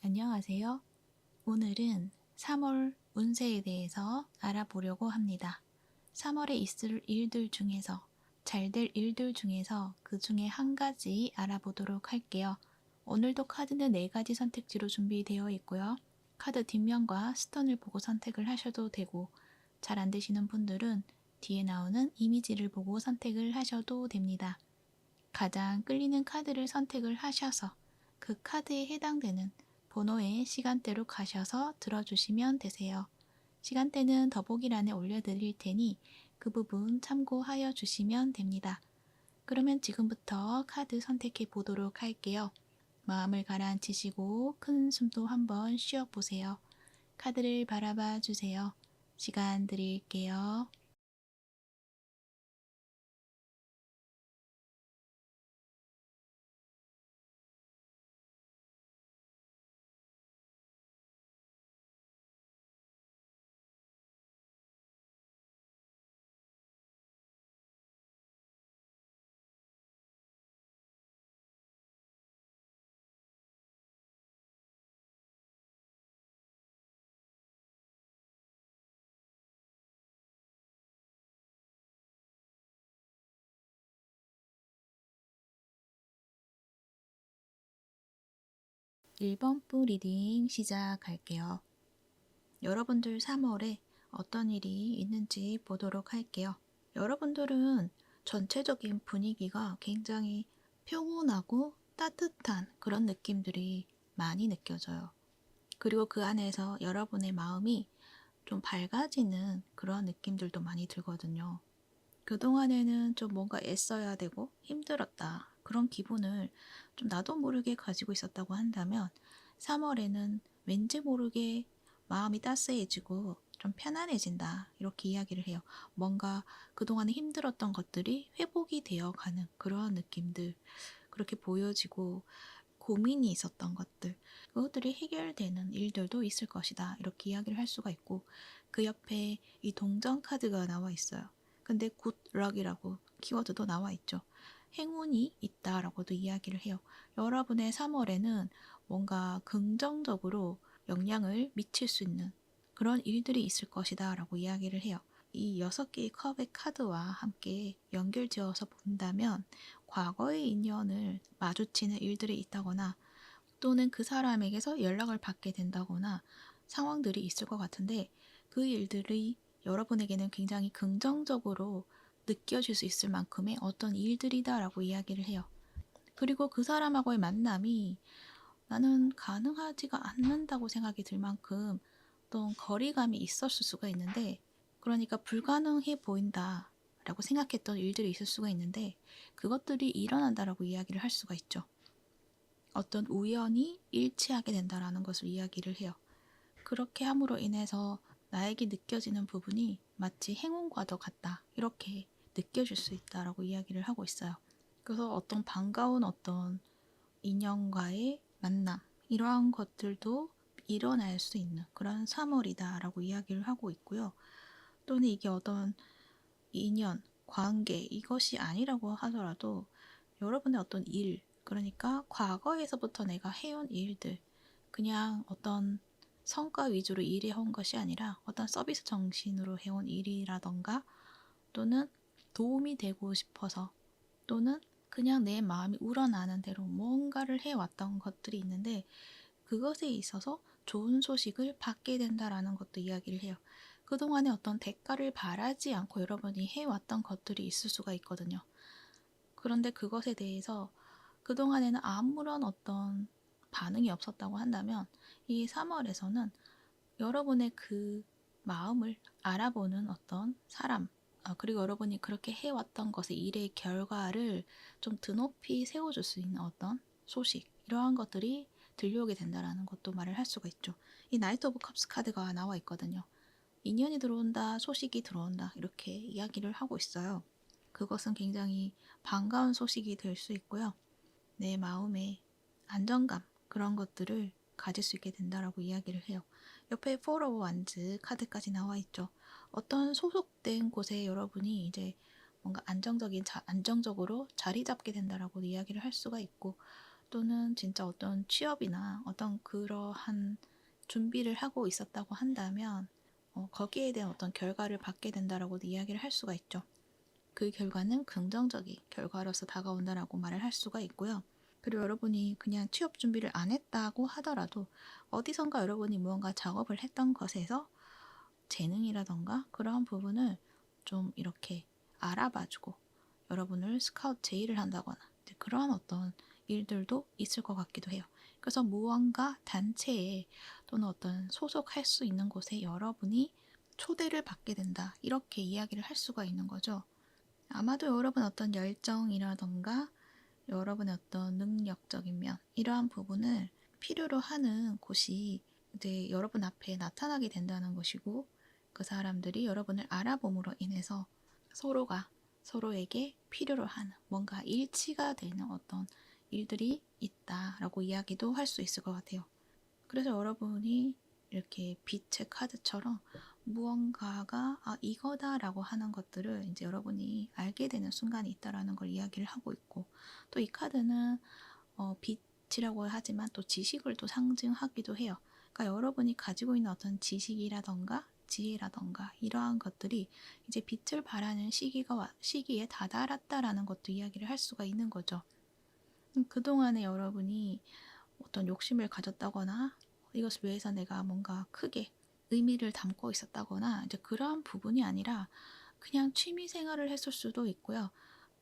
안녕하세요. 오늘은 3월 운세에 대해서 알아보려고 합니다. 3월에 있을 일들 중에서 잘 될 일들 중에서 그 중에 한 가지 알아보도록 할게요. 오늘도 카드는 4가지 선택지로 준비되어 있고요. 카드 뒷면과 스톤을 보고 선택을 하셔도 되고, 잘 안 되시는 분들은 뒤에 나오는 이미지를 보고 선택을 하셔도 됩니다. 가장 끌리는 카드를 선택을 하셔서 그 카드에 해당되는 번호의 시간대로 가셔서 들어주시면 되세요. 시간대는 더보기란에 올려드릴 테니 그 부분 참고하여 주시면 됩니다. 그러면 지금부터 카드 선택해 보도록 할게요. 마음을 가라앉히시고 큰 숨도 한번 쉬어 보세요. 카드를 바라봐 주세요. 시간 드릴게요. 1번 부 리딩 시작할게요. 여러분들 3월에 어떤 일이 있는지 보도록 할게요. 여러분들은 전체적인 분위기가 굉장히 평온하고 따뜻한 그런 느낌들이 많이 느껴져요. 그리고 그 안에서 여러분의 마음이 좀 밝아지는 그런 느낌들도 많이 들거든요. 그동안에는 좀 뭔가 애써야 되고 힘들었다, 그런 기분을 좀 나도 모르게 가지고 있었다고 한다면 3월에는 왠지 모르게 마음이 따스해지고 좀 편안해진다, 이렇게 이야기를 해요. 뭔가 그동안에 힘들었던 것들이 회복이 되어 가는 그러한 느낌들, 그렇게 보여지고, 고민이 있었던 것들, 그것들이 해결되는 일들도 있을 것이다, 이렇게 이야기를 할 수가 있고, 그 옆에 이 동전 카드가 나와 있어요. 근데 굿럭이라고 키워드도 나와 있죠. 행운이 있다라고도 이야기를 해요. 여러분의 3월에는 뭔가 긍정적으로 영향을 미칠 수 있는 그런 일들이 있을 것이다 라고 이야기를 해요. 이 6개의 컵의 카드와 함께 연결지어서 본다면 과거의 인연을 마주치는 일들이 있다거나, 또는 그 사람에게서 연락을 받게 된다거나 상황들이 있을 것 같은데, 그 일들이 여러분에게는 굉장히 긍정적으로 느껴질 수 있을 만큼의 어떤 일들이다라고 이야기를 해요. 그리고 그 사람하고의 만남이 나는 가능하지가 않는다고 생각이 들 만큼 어떤 거리감이 있었을 수가 있는데, 그러니까 불가능해 보인다 라고 생각했던 일들이 있을 수가 있는데, 그것들이 일어난다라고 이야기를 할 수가 있죠. 어떤 우연히 일치하게 된다라는 것을 이야기를 해요. 그렇게 함으로 인해서 나에게 느껴지는 부분이 마치 행운과도 같다, 이렇게 느껴질 수 있다라고 이야기를 하고 있어요. 그래서 어떤 반가운 어떤 인연과의 만남, 이러한 것들도 일어날 수 있는 그런 3월이다 라고 이야기를 하고 있고요. 또는 이게 어떤 인연, 관계, 이것이 아니라고 하더라도 여러분의 어떤 일, 그러니까 과거에서부터 내가 해온 일들, 그냥 어떤 성과 위주로 일해온 것이 아니라 어떤 서비스 정신으로 해온 일이라던가, 또는 도움이 되고 싶어서, 또는 그냥 내 마음이 우러나는 대로 뭔가를 해왔던 것들이 있는데, 그것에 있어서 좋은 소식을 받게 된다라는 것도 이야기를 해요. 그동안에 어떤 대가를 바라지 않고 여러분이 해왔던 것들이 있을 수가 있거든요. 그런데 그것에 대해서 그동안에는 아무런 어떤 반응이 없었다고 한다면, 이 3월에서는 여러분의 그 마음을 알아보는 어떤 사람, 그리고 여러분이 그렇게 해왔던 것의 일의 결과를 좀 드높이 세워줄 수 있는 어떤 소식, 이러한 것들이 들려오게 된다라는 것도 말을 할 수가 있죠. 이 나이트 오브 컵스 카드가 나와 있거든요. 인연이 들어온다, 소식이 들어온다, 이렇게 이야기를 하고 있어요. 그것은 굉장히 반가운 소식이 될 수 있고요. 내 마음의 안정감, 그런 것들을 가질 수 있게 된다라고 이야기를 해요. 옆에 포 오브 완즈 카드까지 나와 있죠. 어떤 소속된 곳에 여러분이 이제 뭔가 안정적으로 자리 잡게 된다라고 이야기를 할 수가 있고, 또는 진짜 어떤 취업이나 어떤 그러한 준비를 하고 있었다고 한다면 거기에 대한 어떤 결과를 받게 된다라고도 이야기를 할 수가 있죠. 그 결과는 긍정적인 결과로서 다가온다라고 말을 할 수가 있고요. 그리고 여러분이 그냥 취업 준비를 안 했다고 하더라도 어디선가 여러분이 무언가 작업을 했던 것에서 재능이라던가 그러한 부분을 좀 이렇게 알아봐주고 여러분을 스카우트 제의를 한다거나 그러한 어떤 일들도 있을 것 같기도 해요. 그래서 무언가 단체에 또는 어떤 소속할 수 있는 곳에 여러분이 초대를 받게 된다. 이렇게 이야기를 할 수가 있는 거죠. 아마도 여러분 어떤 열정이라던가 여러분의 어떤 능력적인 면 이러한 부분을 필요로 하는 곳이 이제 여러분 앞에 나타나게 된다는 것이고 그 사람들이 여러분을 알아봄으로 인해서 서로가 서로에게 필요로 하는 뭔가 일치가 되는 어떤 일들이 있다라고 이야기도 할 수 있을 것 같아요. 그래서 여러분이 이렇게 빛의 카드처럼 무언가가 이거다라고 하는 것들을 이제 여러분이 알게 되는 순간이 있다라는 걸 이야기를 하고 있고 또 이 카드는 빛이라고 하지만 또 지식을 또 상징하기도 해요. 그러니까 여러분이 가지고 있는 어떤 지식이라던가 지혜라던가 이러한 것들이 이제 빛을 발하는 시기에 다다랐다라는 것도 이야기를 할 수가 있는 거죠. 그동안에 여러분이 어떤 욕심을 가졌다거나 이것을 위해서 내가 뭔가 크게 의미를 담고 있었다거나 이제 그러한 부분이 아니라 그냥 취미 생활을 했을 수도 있고요.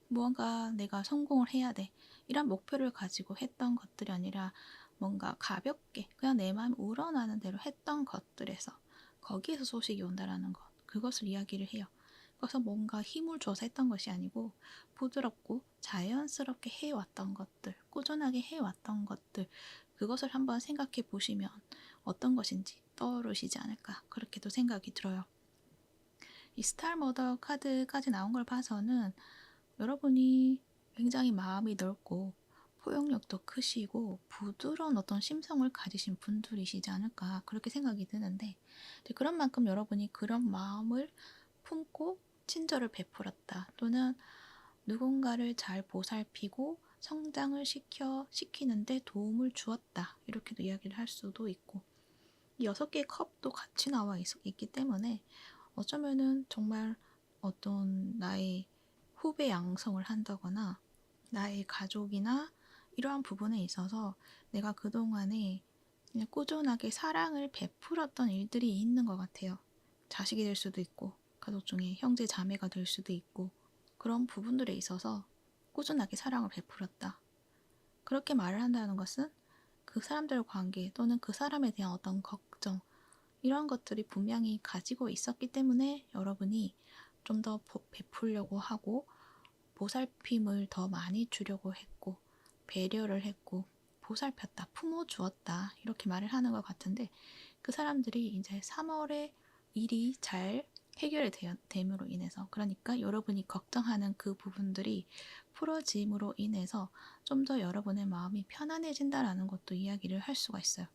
무언가 내가 성공을 해야 돼. 이런 목표를 가지고 했던 것들이 아니라 뭔가 가볍게 그냥 내 마음 우러나는 대로 했던 것들에서 거기에서 소식이 온다라는 것. 그것을 이야기를 해요. 그래서 뭔가 힘을 줘서 했던 것이 아니고 부드럽고 자연스럽게 해왔던 것들, 꾸준하게 해왔던 것들, 그것을 한번 생각해 보시면 어떤 것인지 떠오르시지 않을까 그렇게도 생각이 들어요. 이 스타머더 카드까지 나온 걸 봐서는 여러분이 굉장히 마음이 넓고 포용력도 크시고 부드러운 어떤 심성을 가지신 분들이시지 않을까 그렇게 생각이 드는데 그런 만큼 여러분이 그런 마음을 품고 친절을 베풀었다 또는 누군가를 잘 보살피고 성장을 시키는데 도움을 주었다 이렇게도 이야기를 할 수도 있고 이 6개의 컵도 같이 나와 있기 때문에 어쩌면은 정말 어떤 나의 후배 양성을 한다거나 나의 가족이나 이러한 부분에 있어서 내가 그동안에 그냥 꾸준하게 사랑을 베풀었던 일들이 있는 것 같아요. 자식이 될 수도 있고 가족 중에 형제 자매가 될 수도 있고 그런 부분들에 있어서 꾸준하게 사랑을 베풀었다. 그렇게 말을 한다는 것은 그 사람들의 관계 또는 그 사람에 대한 어떤 걱정 이런 것들이 분명히 가지고 있었기 때문에 여러분이 좀 더 베풀려고 하고 보살핌을 더 많이 주려고 했고 배려를 했고 보살폈다, 품어주었다 이렇게 말을 하는 것 같은데 그 사람들이 이제 3월에 일이 잘 해결이 됨으로 인해서 그러니까 여러분이 걱정하는 그 부분들이 풀어짐으로 인해서 좀 더 여러분의 마음이 편안해진다라는 것도 이야기를 할 수가 있어요.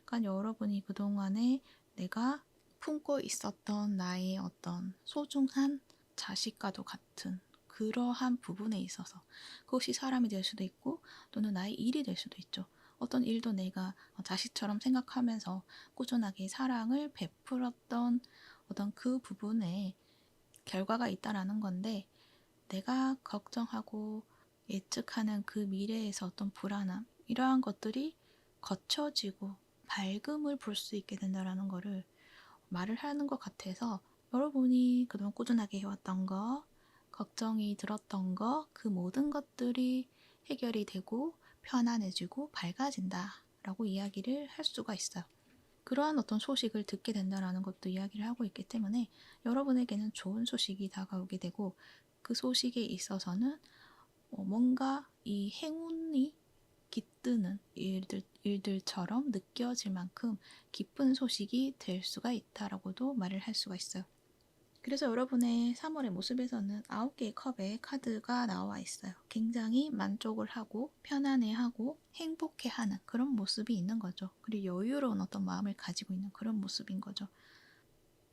그러니까 여러분이 그동안에 내가 품고 있었던 나의 어떤 소중한 자식과도 같은 그러한 부분에 있어서 그것이 사람이 될 수도 있고 또는 나의 일이 될 수도 있죠. 어떤 일도 내가 자식처럼 생각하면서 꾸준하게 사랑을 베풀었던 어떤 그 부분에 결과가 있다라는 건데 내가 걱정하고 예측하는 그 미래에서 어떤 불안함 이러한 것들이 거쳐지고 밝음을 볼 수 있게 된다라는 거를 말을 하는 것 같아서 여러분이 그동안 꾸준하게 해왔던 거 걱정이 들었던 거 그 모든 것들이 해결이 되고 편안해지고 밝아진다 라고 이야기를 할 수가 있어요. 그러한 어떤 소식을 듣게 된다라는 것도 이야기를 하고 있기 때문에 여러분에게는 좋은 소식이 다가오게 되고 그 소식에 있어서는 뭔가 이 행운이 깃드는 일들처럼 느껴질 만큼 기쁜 소식이 될 수가 있다라고도 말을 할 수가 있어요. 그래서 여러분의 3월의 모습에서는 9개의 컵의 카드가 나와 있어요. 굉장히 만족을 하고 편안해하고 행복해하는 그런 모습이 있는 거죠. 그리고 여유로운 어떤 마음을 가지고 있는 그런 모습인 거죠.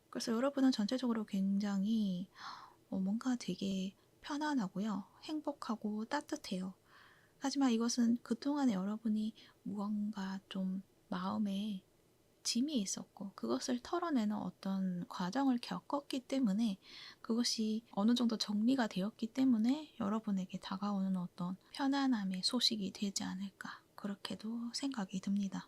그래서 여러분은 전체적으로 굉장히 뭔가 되게 편안하고요. 행복하고 따뜻해요. 하지만 이것은 그동안에 여러분이 무언가 좀 마음에 짐이 있었고 그것을 털어내는 어떤 과정을 겪었기 때문에 그것이 어느 정도 정리가 되었기 때문에 여러분에게 다가오는 어떤 편안함의 소식이 되지 않을까 그렇게도 생각이 듭니다.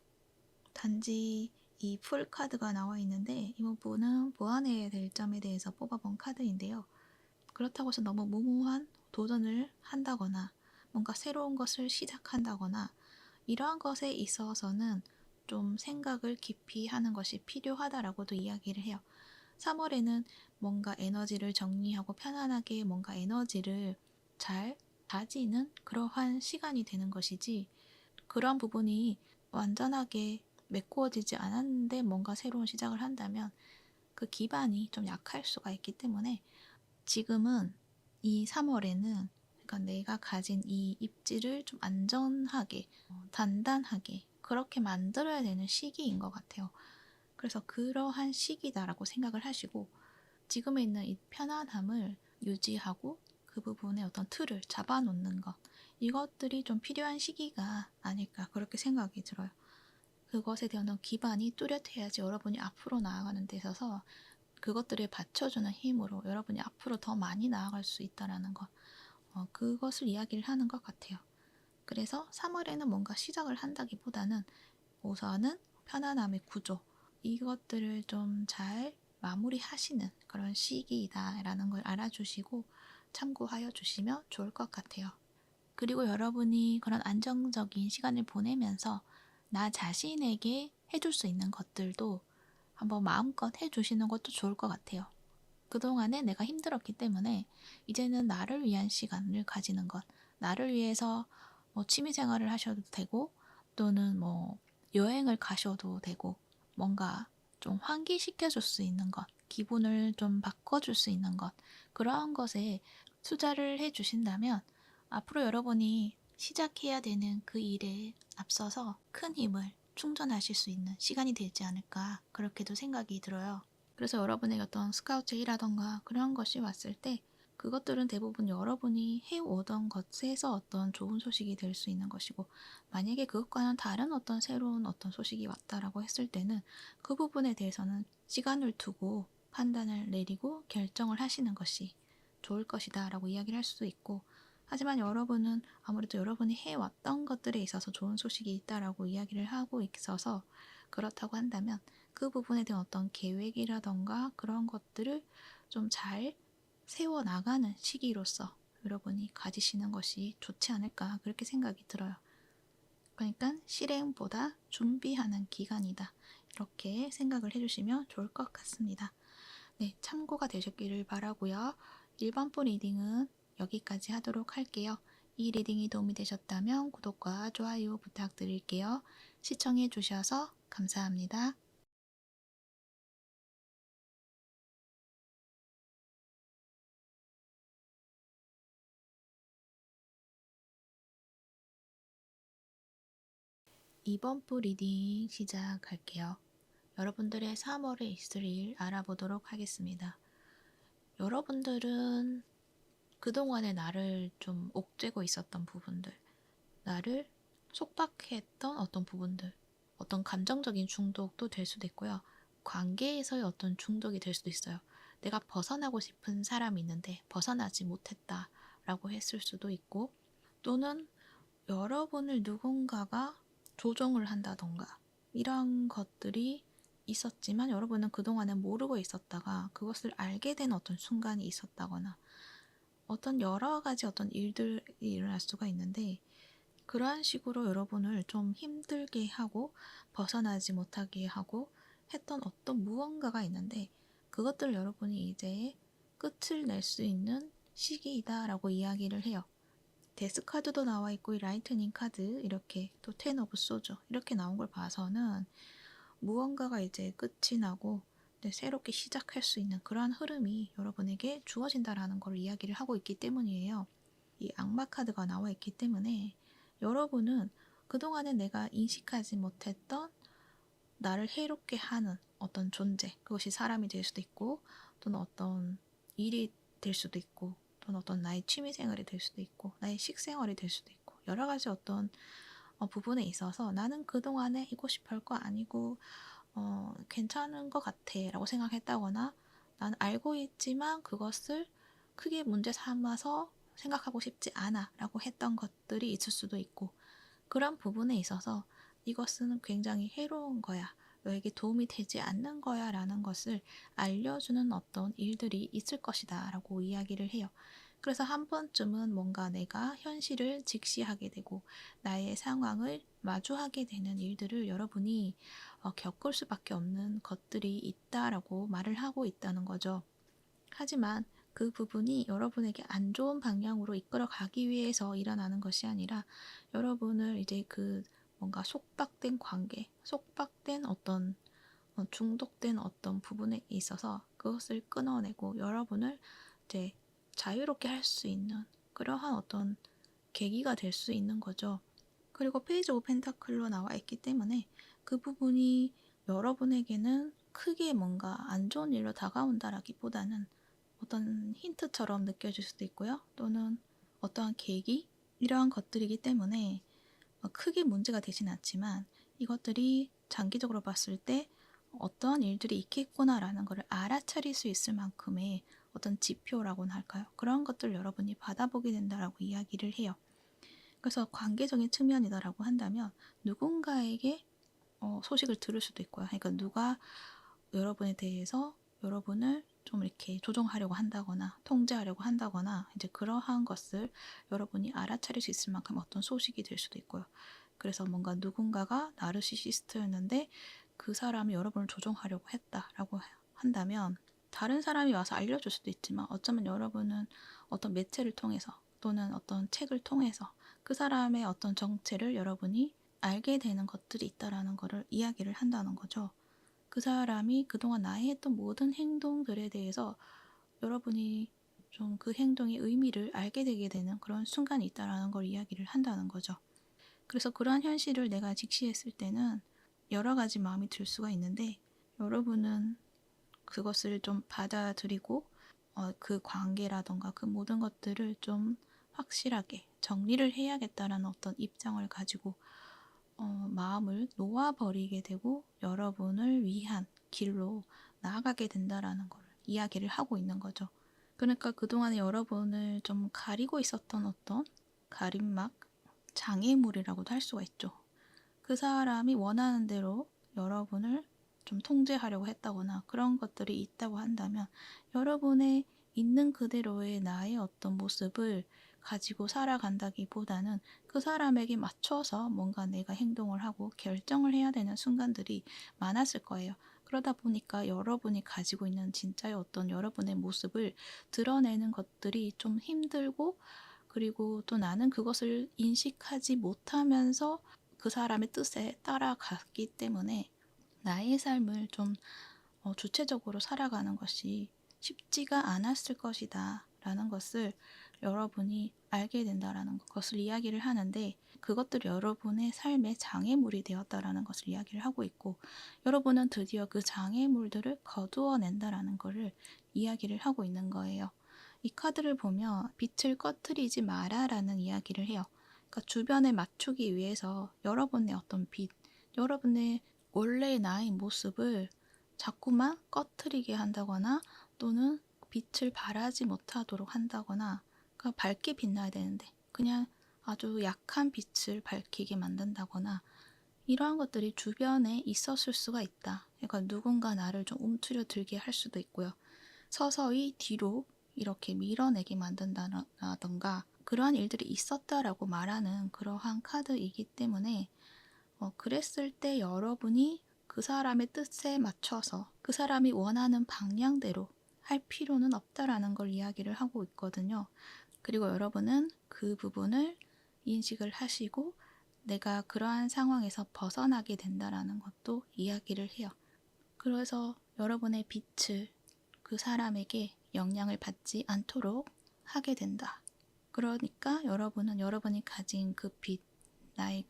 단지 이 풀 카드가 나와 있는데 이 부분은 보완해야 될 점에 대해서 뽑아본 카드인데요. 그렇다고 해서 너무 무모한 도전을 한다거나 뭔가 새로운 것을 시작한다거나 이러한 것에 있어서는 좀 생각을 깊이 하는 것이 필요하다라고도 이야기를 해요. 3월에는 뭔가 에너지를 정리하고 편안하게 뭔가 에너지를 잘 다지는 그러한 시간이 되는 것이지 그러한 부분이 완전하게 메꾸어지지 않았는데 뭔가 새로운 시작을 한다면 그 기반이 좀 약할 수가 있기 때문에 지금은 이 3월에는 그러니까 내가 가진 이 입지를 좀 안전하게, 단단하게 그렇게 만들어야 되는 시기인 것 같아요. 그래서 그러한 시기다라고 생각을 하시고 지금에 있는 이 편안함을 유지하고 그 부분의 어떤 틀을 잡아놓는 것 이것들이 좀 필요한 시기가 아닐까 그렇게 생각이 들어요. 그것에 대한 기반이 뚜렷해야지 여러분이 앞으로 나아가는 데 있어서 그것들을 받쳐주는 힘으로 여러분이 앞으로 더 많이 나아갈 수 있다는 것 그것을 이야기를 하는 것 같아요. 그래서 3월에는 뭔가 시작을 한다기보다는 우선은 편안함의 구조 이것들을 좀 잘 마무리하시는 그런 시기이다라는 걸 알아주시고 참고하여 주시면 좋을 것 같아요. 그리고 여러분이 그런 안정적인 시간을 보내면서 나 자신에게 해줄 수 있는 것들도 한번 마음껏 해주시는 것도 좋을 것 같아요. 그동안에 내가 힘들었기 때문에 이제는 나를 위한 시간을 가지는 것, 나를 위해서 뭐 취미생활을 하셔도 되고 또는 뭐 여행을 가셔도 되고 뭔가 좀 환기시켜줄 수 있는 것, 기분을 좀 바꿔줄 수 있는 것 그러한 것에 투자를 해주신다면 앞으로 여러분이 시작해야 되는 그 일에 앞서서 큰 힘을 충전하실 수 있는 시간이 되지 않을까 그렇게도 생각이 들어요. 그래서 여러분에게 어떤 스카우트이라던가 그런 것이 왔을 때 그것들은 대부분 여러분이 해오던 것에서 어떤 좋은 소식이 될 수 있는 것이고 만약에 그것과는 다른 어떤 새로운 어떤 소식이 왔다라고 했을 때는 그 부분에 대해서는 시간을 두고 판단을 내리고 결정을 하시는 것이 좋을 것이다 라고 이야기를 할 수도 있고 하지만 여러분은 아무래도 여러분이 해왔던 것들에 있어서 좋은 소식이 있다라고 이야기를 하고 있어서 그렇다고 한다면 그 부분에 대한 어떤 계획이라던가 그런 것들을 좀 잘 세워나가는 시기로서 여러분이 가지시는 것이 좋지 않을까 그렇게 생각이 들어요. 그러니까 실행보다 준비하는 기간이다. 이렇게 생각을 해주시면 좋을 것 같습니다. 네, 참고가 되셨기를 바라고요. 일반부 리딩은 여기까지 하도록 할게요. 이 리딩이 도움이 되셨다면 구독과 좋아요 부탁드릴게요. 시청해 주셔서 감사합니다. 이번 부 리딩 시작할게요. 여러분들의 3월에 있을 일 알아보도록 하겠습니다. 여러분들은 그동안에 나를 좀 옥죄고 있었던 부분들, 나를 속박했던 어떤 부분들, 어떤 감정적인 중독도 될 수도 있고요. 관계에서의 어떤 중독이 될 수도 있어요. 내가 벗어나고 싶은 사람이 있는데 벗어나지 못했다라고 했을 수도 있고 또는 여러분을 누군가가 조종을 한다던가 이런 것들이 있었지만 여러분은 그동안에 모르고 있었다가 그것을 알게 된 어떤 순간이 있었다거나 어떤 여러 가지 어떤 일들이 일어날 수가 있는데 그러한 식으로 여러분을 좀 힘들게 하고 벗어나지 못하게 하고 했던 어떤 무언가가 있는데 그것들을 여러분이 이제 끝을 낼 수 있는 시기이다라고 이야기를 해요. 데스 카드도 나와 있고 이 라이트닝 카드 이렇게 또 텐 오브 소저 이렇게 나온 걸 봐서는 무언가가 이제 끝이 나고 새롭게 시작할 수 있는 그러한 흐름이 여러분에게 주어진다라는 걸 이야기를 하고 있기 때문이에요. 이 악마 카드가 나와 있기 때문에 여러분은 그동안에 내가 인식하지 못했던 나를 해롭게 하는 어떤 존재 그것이 사람이 될 수도 있고 또는 어떤 일이 될 수도 있고 또는 어떤 나의 취미생활이 될 수도 있고 나의 식생활이 될 수도 있고 여러 가지 어떤 부분에 있어서 나는 그동안에 이곳이 별거 아니고 괜찮은 것 같아 라고 생각했다거나 나는 알고 있지만 그것을 크게 문제 삼아서 생각하고 싶지 않아 라고 했던 것들이 있을 수도 있고 그런 부분에 있어서 이것은 굉장히 해로운 거야. 너에게 도움이 되지 않는 거야 라는 것을 알려주는 어떤 일들이 있을 것이다 라고 이야기를 해요. 그래서 한 번쯤은 뭔가 내가 현실을 직시하게 되고 나의 상황을 마주하게 되는 일들을 여러분이 겪을 수밖에 없는 것들이 있다라고 말을 하고 있다는 거죠. 하지만 그 부분이 여러분에게 안 좋은 방향으로 이끌어 가기 위해서 일어나는 것이 아니라 여러분을 이제 그 뭔가 속박된 관계, 속박된 어떤 중독된 어떤 부분에 있어서 그것을 끊어내고 여러분을 이제 자유롭게 할 수 있는 그러한 어떤 계기가 될 수 있는 거죠. 그리고 페이지 오브 펜타클로 나와 있기 때문에 그 부분이 여러분에게는 크게 뭔가 안 좋은 일로 다가온다라기보다는 어떤 힌트처럼 느껴질 수도 있고요. 또는 어떠한 계기? 이러한 것들이기 때문에 크게 문제가 되진 않지만 이것들이 장기적으로 봤을 때 어떠한 일들이 있겠구나라는 것을 알아차릴 수 있을 만큼의 어떤 지표라고나 할까요? 그런 것들을 여러분이 받아보게 된다라고 이야기를 해요. 그래서 관계적인 측면이다라고 한다면 누군가에게 소식을 들을 수도 있고요. 그러니까 누가 여러분에 대해서 여러분을 좀 이렇게 조종하려고 한다거나 통제하려고 한다거나 이제 그러한 것을 여러분이 알아차릴 수 있을 만큼 어떤 소식이 될 수도 있고요. 그래서 뭔가 누군가가 나르시시스트였는데 그 사람이 여러분을 조종하려고 했다라고 한다면 다른 사람이 와서 알려줄 수도 있지만 어쩌면 여러분은 어떤 매체를 통해서 또는 어떤 책을 통해서 그 사람의 어떤 정체를 여러분이 알게 되는 것들이 있다라는 것을 이야기를 한다는 거죠. 그 사람이 그동안 나의 했던 모든 행동들에 대해서 여러분이 좀 그 행동의 의미를 알게 되게 되는 그런 순간이 있다라는 걸 이야기를 한다는 거죠. 그래서 그러한 현실을 내가 직시했을 때는 여러 가지 마음이 들 수가 있는데 여러분은 그것을 좀 받아들이고 그 관계라던가 그 모든 것들을 좀 확실하게 정리를 해야겠다라는 어떤 입장을 가지고 마음을 놓아버리게 되고 여러분을 위한 길로 나아가게 된다라는 걸 이야기를 하고 있는 거죠. 그러니까 그동안에 여러분을 좀 가리고 있었던 어떤 가림막, 장애물이라고도 할 수가 있죠. 그 사람이 원하는 대로 여러분을 좀 통제하려고 했다거나 그런 것들이 있다고 한다면 여러분의 있는 그대로의 나의 어떤 모습을 가지고 살아간다기보다는 그 사람에게 맞춰서 뭔가 내가 행동을 하고 결정을 해야 되는 순간들이 많았을 거예요. 그러다 보니까 여러분이 가지고 있는 진짜의 어떤 여러분의 모습을 드러내는 것들이 좀 힘들고 그리고 또 나는 그것을 인식하지 못하면서 그 사람의 뜻에 따라갔기 때문에 나의 삶을 좀 주체적으로 살아가는 것이 쉽지가 않았을 것이다 라는 것을 여러분이 알게 된다라는 것을 이야기를 하는데 그것들이 여러분의 삶의 장애물이 되었다라는 것을 이야기를 하고 있고 여러분은 드디어 그 장애물들을 거두어낸다라는 것을 이야기를 하고 있는 거예요. 이 카드를 보면 빛을 꺼트리지 마라라는 이야기를 해요. 그러니까 주변에 맞추기 위해서 여러분의 어떤 빛, 여러분의 원래의 나의 모습을 자꾸만 꺼트리게 한다거나 또는 빛을 발하지 못하도록 한다거나 그러니까 밝게 빛나야 되는데 그냥 아주 약한 빛을 밝히게 만든다거나 이러한 것들이 주변에 있었을 수가 있다. 그러니까 누군가 나를 좀 움츠려 들게 할 수도 있고요. 서서히 뒤로 이렇게 밀어내게 만든다던가 그러한 일들이 있었다라고 말하는 그러한 카드이기 때문에 그랬을 때 여러분이 그 사람의 뜻에 맞춰서 그 사람이 원하는 방향대로 할 필요는 없다라는 걸 이야기를 하고 있거든요. 그리고 여러분은 그 부분을 인식을 하시고 내가 그러한 상황에서 벗어나게 된다라는 것도 이야기를 해요. 그래서 여러분의 빛을 그 사람에게 영향을 받지 않도록 하게 된다. 그러니까 여러분은 여러분이 가진 그 빛, 나의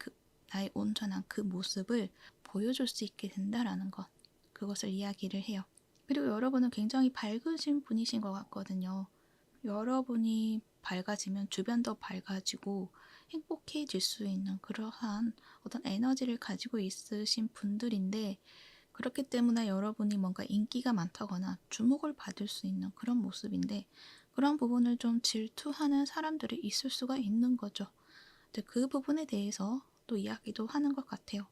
온전한 그 모습을 보여줄 수 있게 된다라는 것. 그것을 이야기를 해요. 그리고 여러분은 굉장히 밝으신 분이신 것 같거든요. 여러분이 밝아지면 주변도 밝아지고 행복해질 수 있는 그러한 어떤 에너지를 가지고 있으신 분들인데, 그렇기 때문에 여러분이 뭔가 인기가 많다거나 주목을 받을 수 있는 그런 모습인데, 그런 부분을 좀 질투하는 사람들이 있을 수가 있는 거죠. 근데 그 부분에 대해서 또 이야기도 하는 것 같아요.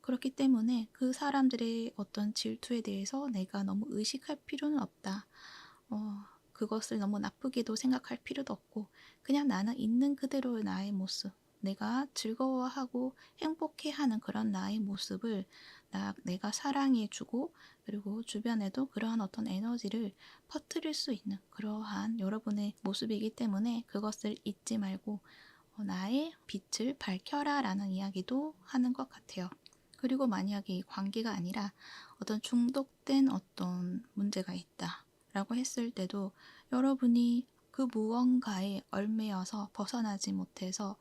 그렇기 때문에 그 사람들의 어떤 질투에 대해서 내가 너무 의식할 필요는 없다. 그것을 너무 나쁘게도 생각할 필요도 없고, 그냥 나는 있는 그대로의 나의 모습, 내가 즐거워하고 행복해하는 그런 나의 모습을 내가 사랑해주고, 그리고 주변에도 그러한 어떤 에너지를 퍼뜨릴 수 있는 그러한 여러분의 모습이기 때문에 그것을 잊지 말고 나의 빛을 밝혀라 라는 이야기도 하는 것 같아요. 그리고 만약에 이 관계가 아니라 어떤 중독된 어떤 문제가 있다 라고 했을 때도, 여러분이 그 무언가에 얽매여서 벗어나지 못해서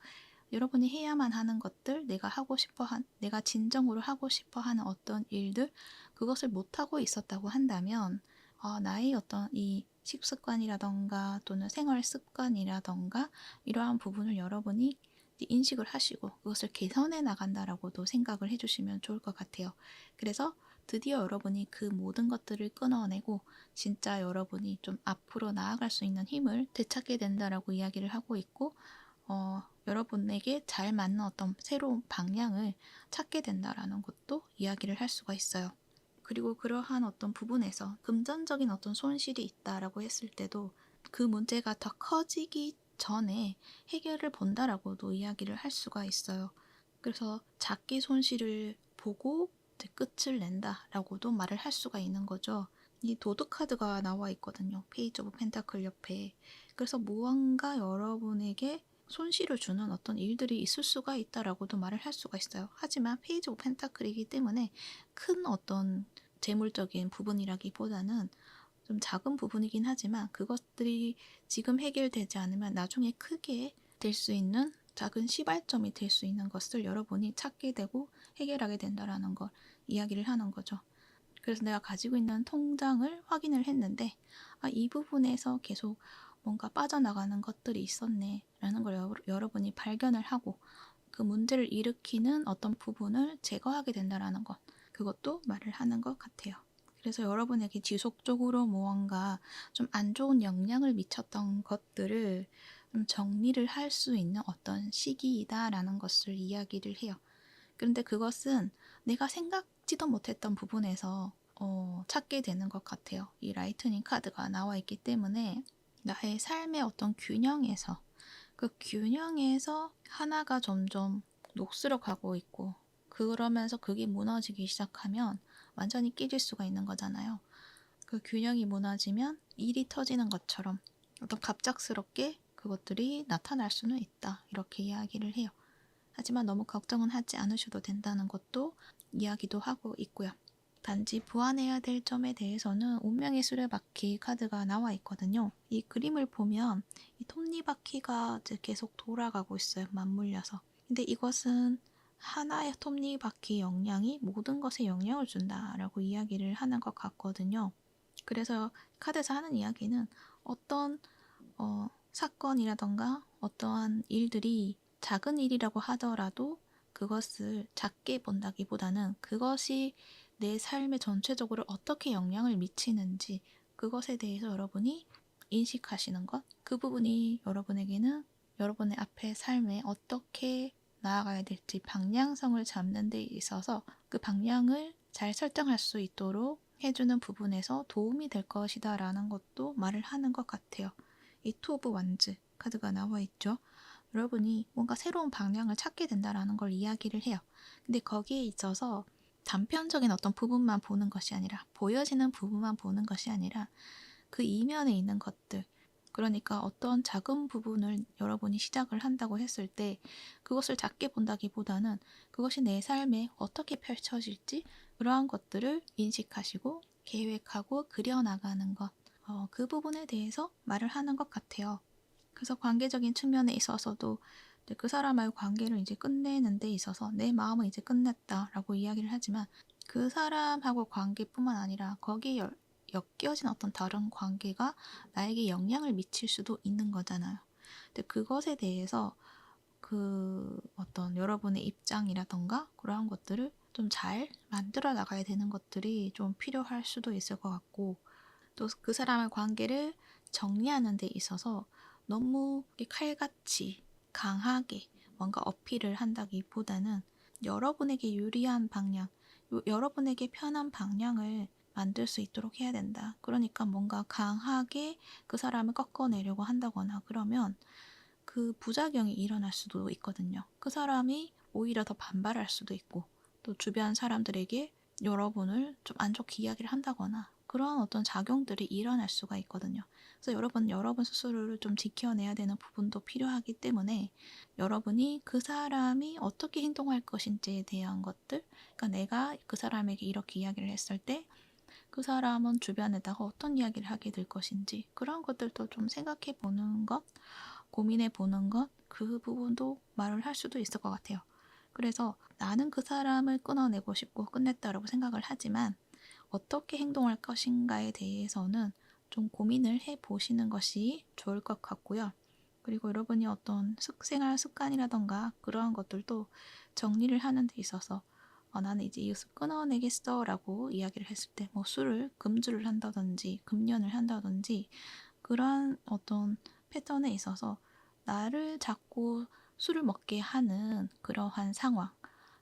여러분이 해야만 하는 것들, 내가 진정으로 하고 싶어 하는 어떤 일들, 그것을 못하고 있었다고 한다면, 나의 어떤 이 식습관이라던가 또는 생활 습관이라던가 이러한 부분을 여러분이 인식을 하시고 그것을 개선해 나간다라고도 생각을 해주시면 좋을 것 같아요. 그래서 드디어 여러분이 그 모든 것들을 끊어내고 진짜 여러분이 좀 앞으로 나아갈 수 있는 힘을 되찾게 된다라고 이야기를 하고 있고, 여러분에게 잘 맞는 어떤 새로운 방향을 찾게 된다라는 것도 이야기를 할 수가 있어요. 그리고 그러한 어떤 부분에서 금전적인 어떤 손실이 있다라고 했을 때도 그 문제가 더 커지기 전에 해결을 본다라고도 이야기를 할 수가 있어요. 그래서 작게 손실을 보고 끝을 낸다라고도 말을 할 수가 있는 거죠. 이 도드 카드가 나와 있거든요. 페이지 오브 펜타클 옆에. 그래서 무언가 여러분에게 손실을 주는 어떤 일들이 있을 수가 있다라고도 말을 할 수가 있어요. 하지만 페이지 오브 펜타클이기 때문에 큰 어떤 재물적인 부분이라기보다는 좀 작은 부분이긴 하지만, 그것들이 지금 해결되지 않으면 나중에 크게 될 수 있는 작은 시발점이 될 수 있는 것을 여러분이 찾게 되고 해결하게 된다라는 걸 이야기를 하는 거죠. 그래서 내가 가지고 있는 통장을 확인을 했는데, 이 부분에서 계속 뭔가 빠져나가는 것들이 있었네 라는 걸 여러분이 발견을 하고 그 문제를 일으키는 어떤 부분을 제거하게 된다라는 것, 그것도 말을 하는 것 같아요. 그래서 여러분에게 지속적으로 무언가 좀 안 좋은 영향을 미쳤던 것들을 좀 정리를 할 수 있는 어떤 시기이다라는 것을 이야기를 해요. 그런데 그것은 내가 생각지도 못했던 부분에서 찾게 되는 것 같아요. 이 라이트닝 카드가 나와 있기 때문에 나의 삶의 어떤 균형에서, 그 균형에서 하나가 점점 녹슬어 가고 있고, 그러면서 그게 무너지기 시작하면 완전히 깨질 수가 있는 거잖아요. 그 균형이 무너지면 일이 터지는 것처럼 어떤 갑작스럽게 그것들이 나타날 수는 있다, 이렇게 이야기를 해요. 하지만 너무 걱정은 하지 않으셔도 된다는 것도 이야기도 하고 있고요. 단지 보완해야 될 점에 대해서는 운명의 수레바퀴 카드가 나와 있거든요. 이 그림을 보면 이 톱니바퀴가 이제 계속 돌아가고 있어요. 맞물려서. 근데 이것은 하나의 톱니바퀴 영향이 모든 것에 영향을 준다라고 이야기를 하는 것 같거든요. 그래서 카드에서 하는 이야기는 어떤 사건이라던가 어떠한 일들이 작은 일이라고 하더라도 그것을 작게 본다기보다는 그것이 내 삶에 전체적으로 어떻게 영향을 미치는지, 그것에 대해서 여러분이 인식하시는 것, 그 부분이 여러분에게는 여러분의 앞에 삶에 어떻게 나아가야 될지 방향성을 잡는 데 있어서 그 방향을 잘 설정할 수 있도록 해주는 부분에서 도움이 될 것이다 라는 것도 말을 하는 것 같아요. 이 투 오브 완즈 카드가 나와 있죠. 여러분이 뭔가 새로운 방향을 찾게 된다라는 걸 이야기를 해요. 근데 거기에 있어서 단편적인 어떤 부분만 보는 것이 아니라, 보여지는 부분만 보는 것이 아니라 그 이면에 있는 것들, 그러니까 어떤 작은 부분을 여러분이 시작을 한다고 했을 때 그것을 작게 본다기보다는 그것이 내 삶에 어떻게 펼쳐질지, 그러한 것들을 인식하시고 계획하고 그려나가는 것, 그 부분에 대해서 말을 하는 것 같아요. 그래서 관계적인 측면에 있어서도 그 사람과의 관계를 이제 끝내는 데 있어서 내 마음은 이제 끝냈다라고 이야기를 하지만, 그 사람하고 관계뿐만 아니라 거기에 엮여진 어떤 다른 관계가 나에게 영향을 미칠 수도 있는 거잖아요. 근데 그것에 대해서 그 어떤 여러분의 입장이라던가 그러한 것들을 좀 잘 만들어 나가야 되는 것들이 좀 필요할 수도 있을 것 같고, 또 그 사람의 관계를 정리하는 데 있어서 너무 칼같이 강하게 뭔가 어필을 한다기보다는 여러분에게 유리한 방향, 여러분에게 편한 방향을 만들 수 있도록 해야 된다. 그러니까 뭔가 강하게 그 사람을 꺾어내려고 한다거나 그러면 그 부작용이 일어날 수도 있거든요. 그 사람이 오히려 더 반발할 수도 있고, 또 주변 사람들에게 여러분을 좀 안 좋게 이야기를 한다거나 그런 어떤 작용들이 일어날 수가 있거든요. 그래서 여러분 스스로를 좀 지켜내야 되는 부분도 필요하기 때문에 여러분이 그 사람이 어떻게 행동할 것인지에 대한 것들, 그러니까 내가 그 사람에게 이렇게 이야기를 했을 때 그 사람은 주변에다가 어떤 이야기를 하게 될 것인지 그런 것들도 좀 생각해 보는 것, 고민해 보는 것, 그 부분도 말을 할 수도 있을 것 같아요. 그래서 나는 그 사람을 끊어내고 싶고 끝냈다라고 생각을 하지만 어떻게 행동할 것인가에 대해서는 좀 고민을 해 보시는 것이 좋을 것 같고요. 그리고 여러분이 어떤 생활 습관이라던가 그러한 것들도 정리를 하는 데 있어서 나는 이제 이것을 끊어내겠어 라고 이야기를 했을 때 뭐 술을 금주를 한다든지 금연을 한다든지 그러한 어떤 패턴에 있어서 나를 자꾸 술을 먹게 하는 그러한 상황,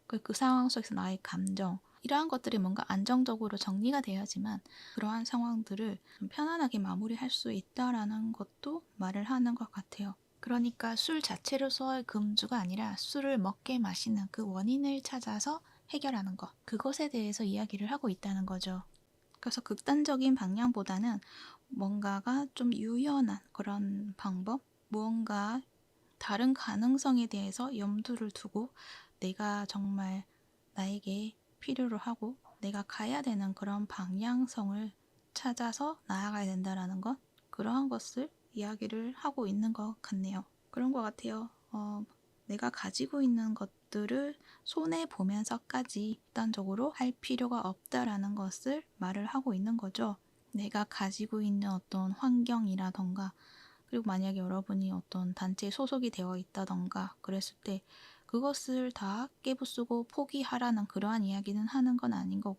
그 상황 속에서 나의 감정, 이러한 것들이 뭔가 안정적으로 정리가 되어야지만 그러한 상황들을 좀 편안하게 마무리할 수 있다라는 것도 말을 하는 것 같아요. 그러니까 술 자체로서의 금주가 아니라 술을 먹게 마시는 그 원인을 찾아서 해결하는 것, 그것에 대해서 이야기를 하고 있다는 거죠. 그래서 극단적인 방향보다는 뭔가가 좀 유연한 그런 방법, 무언가 다른 가능성에 대해서 염두를 두고 내가 정말 나에게 필요로 하고 내가 가야 되는 그런 방향성을 찾아서 나아가야 된다라는 것, 그러한 것을 이야기를 하고 있는 것 같네요. 그런 것 같아요. 내가 가지고 있는 것들을 손해 보면서까지 극단적으로 할 필요가 없다라는 것을 말을 하고 있는 거죠. 내가 가지고 있는 어떤 환경이라던가, 그리고 만약에 여러분이 어떤 단체에 소속이 되어 있다던가 그랬을 때 그것을 다 깨부수고 포기하라는 그러한 이야기는 하는 건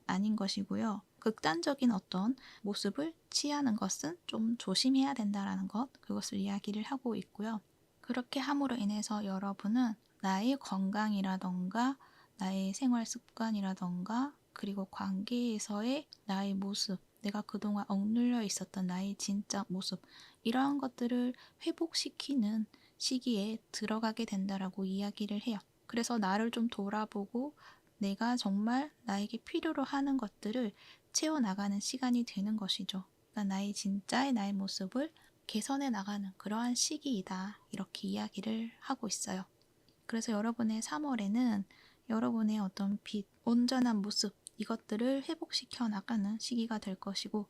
아닌 것이고요. 극단적인 어떤 모습을 취하는 것은 좀 조심해야 된다라는 것, 그것을 이야기를 하고 있고요. 그렇게 함으로 인해서 여러분은 나의 건강이라던가 나의 생활 습관이라던가 그리고 관계에서의 나의 모습, 내가 그동안 억눌려 있었던 나의 진짜 모습, 이러한 것들을 회복시키는 시기에 들어가게 된다라고 이야기를 해요. 그래서 나를 좀 돌아보고 내가 정말 나에게 필요로 하는 것들을 채워나가는 시간이 되는 것이죠. 그러니까 나의 모습을 개선해 나가는 그러한 시기이다. 이렇게 이야기를 하고 있어요. 그래서 여러분의 3월에는 여러분의 어떤 온전한 모습, 이것들을 회복시켜 나가는 시기가 될 것이고,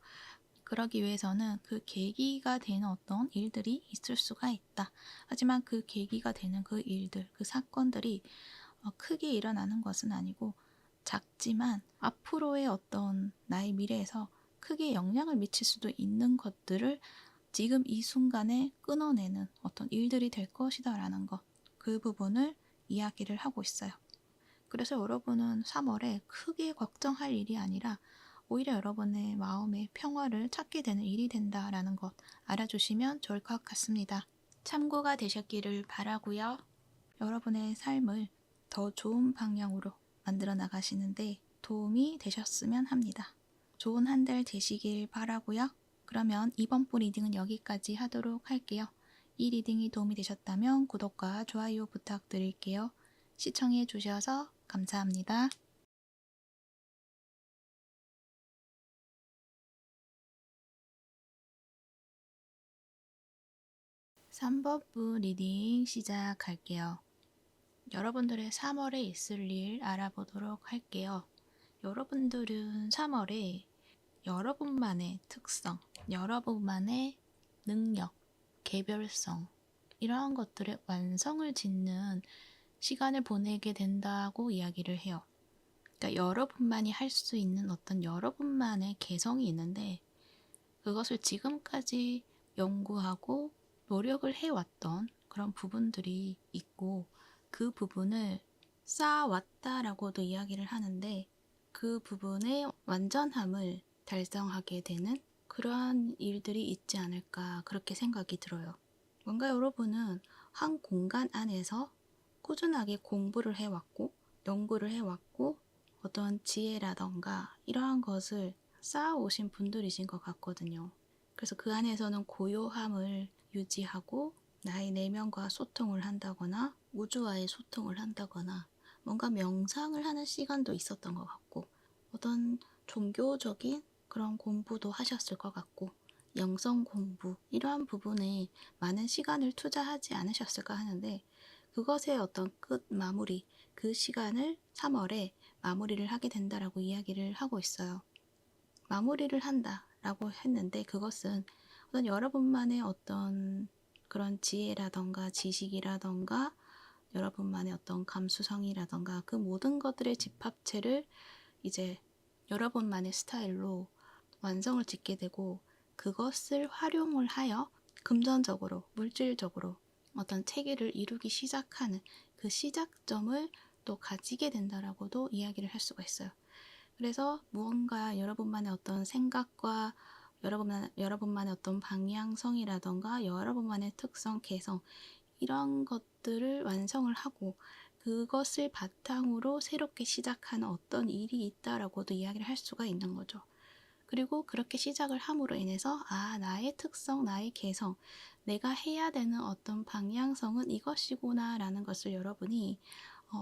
그러기 위해서는 그 계기가 되는 어떤 일들이 있을 수가 있다. 하지만 그 계기가 되는 그 일들, 그 사건들이 크게 일어나는 것은 아니고 작지만 앞으로의 어떤 나의 미래에서 크게 영향을 미칠 수도 있는 것들을 지금 이 순간에 끊어내는 어떤 일들이 될 것이다 라는 것, 그 부분을 이야기를 하고 있어요. 그래서 여러분은 3월에 크게 걱정할 일이 아니라 오히려 여러분의 마음의 평화를 찾게 되는 일이 된다라는 것 알아주시면 좋을 것 같습니다. 참고가 되셨기를 바라고요. 여러분의 삶을 더 좋은 방향으로 만들어 나가시는데 도움이 되셨으면 합니다. 좋은 한 달 되시길 바라고요. 그러면 이번 부 리딩은 여기까지 하도록 할게요. 이 리딩이 도움이 되셨다면 구독과 좋아요 부탁드릴게요. 시청해 주셔서 감사합니다. 3번부 리딩 시작할게요. 여러분들의 3월에 있을 일 알아보도록 할게요. 여러분들은 3월에 여러분만의 특성, 여러분만의 능력, 개별성, 이러한 것들의 완성을 짓는 시간을 보내게 된다고 이야기를 해요. 그러니까 여러분만이 할 수 있는 어떤 여러분만의 개성이 있는데 그것을 지금까지 연구하고 노력을 해왔던 그런 부분들이 있고 그 부분을 쌓아왔다라고도 이야기를 하는데 그 부분의 완전함을 달성하게 되는 그러한 일들이 있지 않을까 그렇게 생각이 들어요. 뭔가 여러분은 한 공간 안에서 꾸준하게 공부를 해왔고 연구를 해왔고 어떤 지혜라던가 이러한 것을 쌓아오신 분들이신 것 같거든요. 그래서 그 안에서는 고요함을 유지하고 나의 내면과 소통을 한다거나 우주와의 소통을 한다거나 뭔가 명상을 하는 시간도 있었던 것 같고 어떤 종교적인 그런 공부도 하셨을 것 같고 영성 공부 이러한 부분에 많은 시간을 투자하지 않으셨을까 하는데 그것의 어떤 끝 마무리 그 시간을 3월에 마무리를 하게 된다라고 이야기를 하고 있어요. 마무리를 한다라고 했는데 그것은 어떤 여러분만의 어떤 그런 지혜라던가 지식이라던가 여러분만의 어떤 감수성이라던가 그 모든 것들의 집합체를 이제 여러분만의 스타일로 완성을 짓게 되고 그것을 활용을 하여 금전적으로 물질적으로 어떤 체계를 이루기 시작하는 그 시작점을 또 가지게 된다라고도 이야기를 할 수가 있어요. 그래서 무언가 여러분만의 어떤 생각과 여러분만의 어떤 방향성이라던가 여러분만의 특성, 개성 이런 것들을 완성을 하고 그것을 바탕으로 새롭게 시작하는 어떤 일이 있다라고도 이야기를 할 수가 있는 거죠. 그리고 그렇게 시작을 함으로 인해서 나의 특성, 나의 개성, 내가 해야 되는 어떤 방향성은 이것이구나 라는 것을 여러분이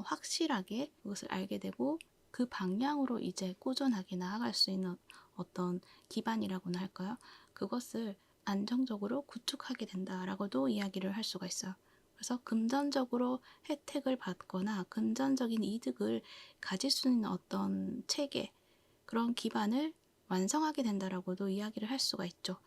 확실하게 그것을 알게 되고 그 방향으로 이제 꾸준하게 나아갈 수 있는 어떤 기반이라고나 할까요? 그것을 안정적으로 구축하게 된다라고도 이야기를 할 수가 있어요. 그래서 금전적으로 혜택을 받거나 금전적인 이득을 가질 수 있는 어떤 체계, 그런 기반을 완성하게 된다라고도 이야기를 할 수가 있죠.